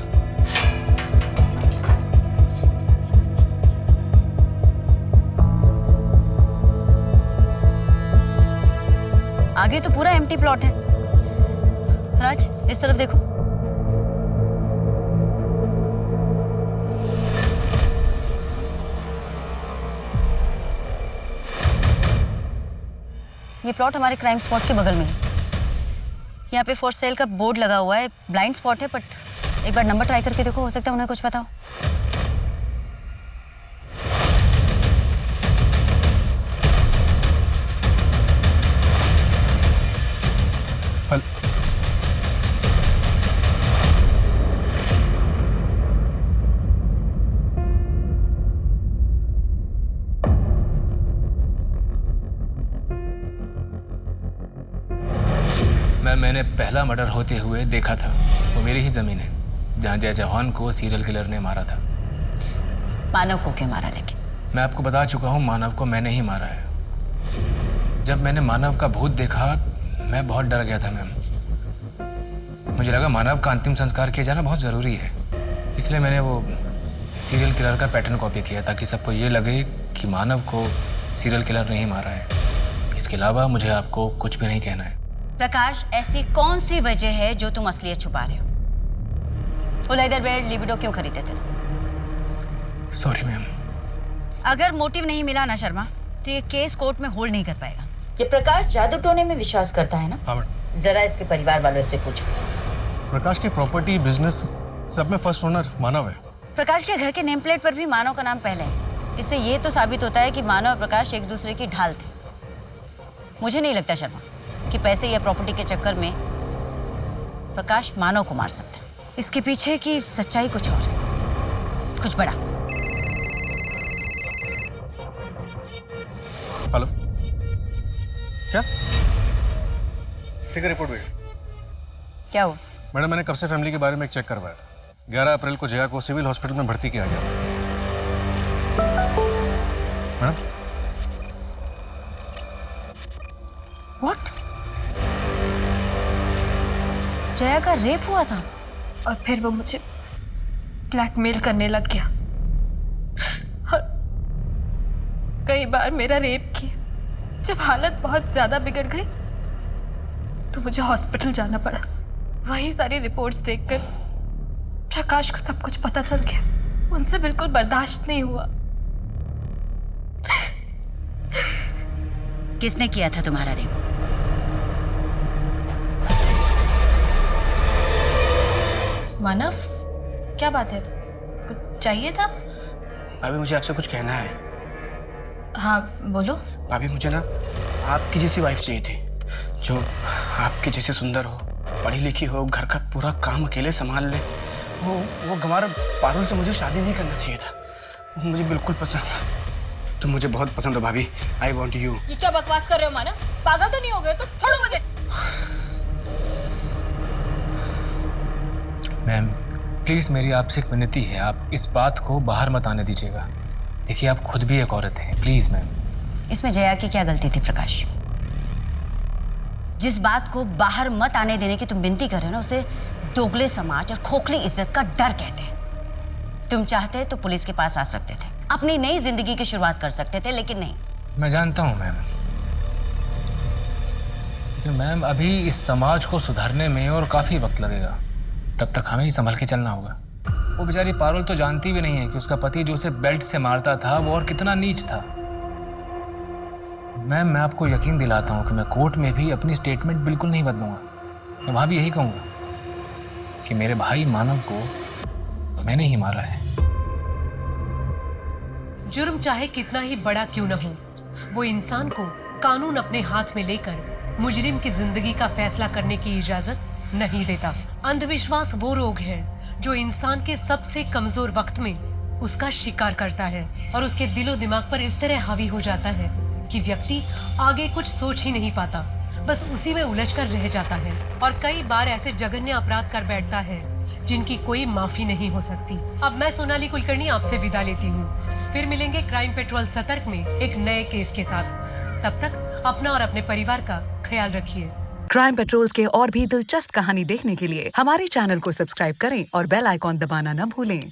आगे तो पूरा एम्प्टी प्लॉट है। राज, इस तरफ देखो। ये प्लॉट हमारे क्राइम स्पॉट के बगल में है। यहाँ पे फॉर सेल का बोर्ड लगा हुआ है। ब्लाइंड स्पॉट है, बट एक बार नंबर ट्राई करके देखो, हो सकता है उन्हें कुछ पता हो। मैंने पहला मर्डर होते हुए देखा था। वो मेरी ही जमीन है जहाँ जय जवान को सीरियल किलर ने मारा था। मानव को क्यों मारा? लेकिन मैं आपको बता चुका हूँ, मानव को मैंने ही मारा है। जब मैंने मानव का भूत देखा मैं बहुत डर गया था मैम। मुझे लगा मानव का अंतिम संस्कार किया जाना बहुत ज़रूरी है, इसलिए मैंने वो सीरियल किलर का पैटर्न कॉपी किया ताकि सबको ये लगे कि मानव को सीरियल किलर ने ही मारा है। इसके अलावा मुझे आपको कुछ भी नहीं कहना है। प्रकाश, ऐसी कौन सी वजह है जो तुम असलियत छुपा रहे हो? उलैदर बेड लिबिडो क्यों खरीदे थे? Sorry ma'am. अगर मोटिव नहीं मिला ना शर्मा, तो ये केस कोर्ट में होल्ड नहीं कर पाएगा। ये प्रकाश जादू टोने में विश्वास करता है ना? हाँ मैडम। जरा इसके परिवार वालों से पूछो। प्रकाश की प्रॉपर्टी, बिजनेस सब में फर्स्ट ओनर मानव है। प्रकाश के घर के नेम प्लेट पर भी मानव का नाम पहले है। इससे ये तो साबित होता है कि मानव और प्रकाश एक दूसरे की ढाल थे। मुझे नहीं लगता शर्मा कि पैसे या प्रॉपर्टी के चक्कर में प्रकाश मानव को मार सकता है। इसके पीछे की सच्चाई कुछ और है, कुछ बड़ा। क्या? ठीक है, रिपोर्ट भेजो। क्या हुआ? मैडम, मैंने कब से फैमिली के बारे में एक चेक करवाया था। 11 अप्रैल को जया को सिविल हॉस्पिटल में भर्ती किया गया। Madam, what? जया का रेप हुआ था? और फिर वो मुझे ब्लैकमेल करने लग गया और कई बार मेरा रेप किया। जब हालत बहुत ज्यादा बिगड़ गई तो मुझे हॉस्पिटल जाना पड़ा। वही सारी रिपोर्ट्स देखकर प्रकाश को सब कुछ पता चल गया। उनसे बिल्कुल बर्दाश्त नहीं हुआ। किसने किया था तुम्हारा रेप? मानव, क्या बात है? कुछ चाहिए था? भाभी, मुझे आपसे कुछ कहना है। हाँ बोलो। भाभी, मुझे ना आपकी जैसी वाइफ चाहिए थी, जो आपके जैसे सुंदर हो, पढ़ी लिखी हो, घर का पूरा काम अकेले संभाल ले। वो गंवार पारुल से मुझे शादी नहीं करना चाहिए था। वो मुझे बिल्कुल पसंद है। तुम मुझे बहुत पसंद हो भाभी। I want you. ये क्या बकवास कर रहे हो मानव? पागल तो नहीं हो गए? तो छोड़ो मुझे। मैम, प्लीज़ मेरी आपसे एक विनती है, आप इस बात को बाहर मत आने दीजिएगा। देखिए, आप खुद भी एक औरत हैं, प्लीज़ मैम। इसमें जया की क्या गलती थी प्रकाश? जिस बात को बाहर मत आने देने की तुम विनती कर रहे हो ना, उसे दोगले समाज और खोखली इज्जत का डर कहते हैं। तुम चाहते तो पुलिस के पास आ सकते थे, अपनी नई जिंदगी की शुरुआत कर सकते थे, लेकिन नहीं। मैं जानता हूँ मैम, लेकिन मैम अभी इस समाज को सुधारने में और काफ़ी वक्त लगेगा। तब तक हमें ही संभल के चलना होगा। वो बेचारी पारुल तो जानती भी नहीं है कि उसका पति जो उसे बेल्ट से मारता था वो और कितना नीच था। मैम, मैं आपको यकीन दिलाता हूँ कि मैं कोर्ट में भी अपनी स्टेटमेंट बिल्कुल नहीं बदलूंगा। मैं वहाँ भी यही कहूँगा कि मेरे भाई मानव को मैंने ही मारा है। जुर्म चाहे कितना ही बड़ा क्यों न हो, वो इंसान को कानून अपने हाथ में लेकर मुजरिम की जिंदगी का फैसला करने की इजाजत नहीं देता। अंधविश्वास वो रोग है जो इंसान के सबसे कमजोर वक्त में उसका शिकार करता है और उसके दिलो दिमाग पर इस तरह हावी हो जाता है कि व्यक्ति आगे कुछ सोच ही नहीं पाता, बस उसी में उलझकर रह जाता है और कई बार ऐसे जघन्य अपराध कर बैठता है जिनकी कोई माफी नहीं हो सकती। अब मैं सोनाली कुलकर्णी आपसे विदा लेती हूँ। फिर मिलेंगे क्राइम पेट्रोल सतर्क में एक नए केस के साथ। तब तक अपना और अपने परिवार का ख्याल रखिए। क्राइम पेट्रोल के और भी दिलचस्प कहानी देखने के लिए हमारे चैनल को सब्सक्राइब करें और बेल आइकॉन दबाना न भूलें।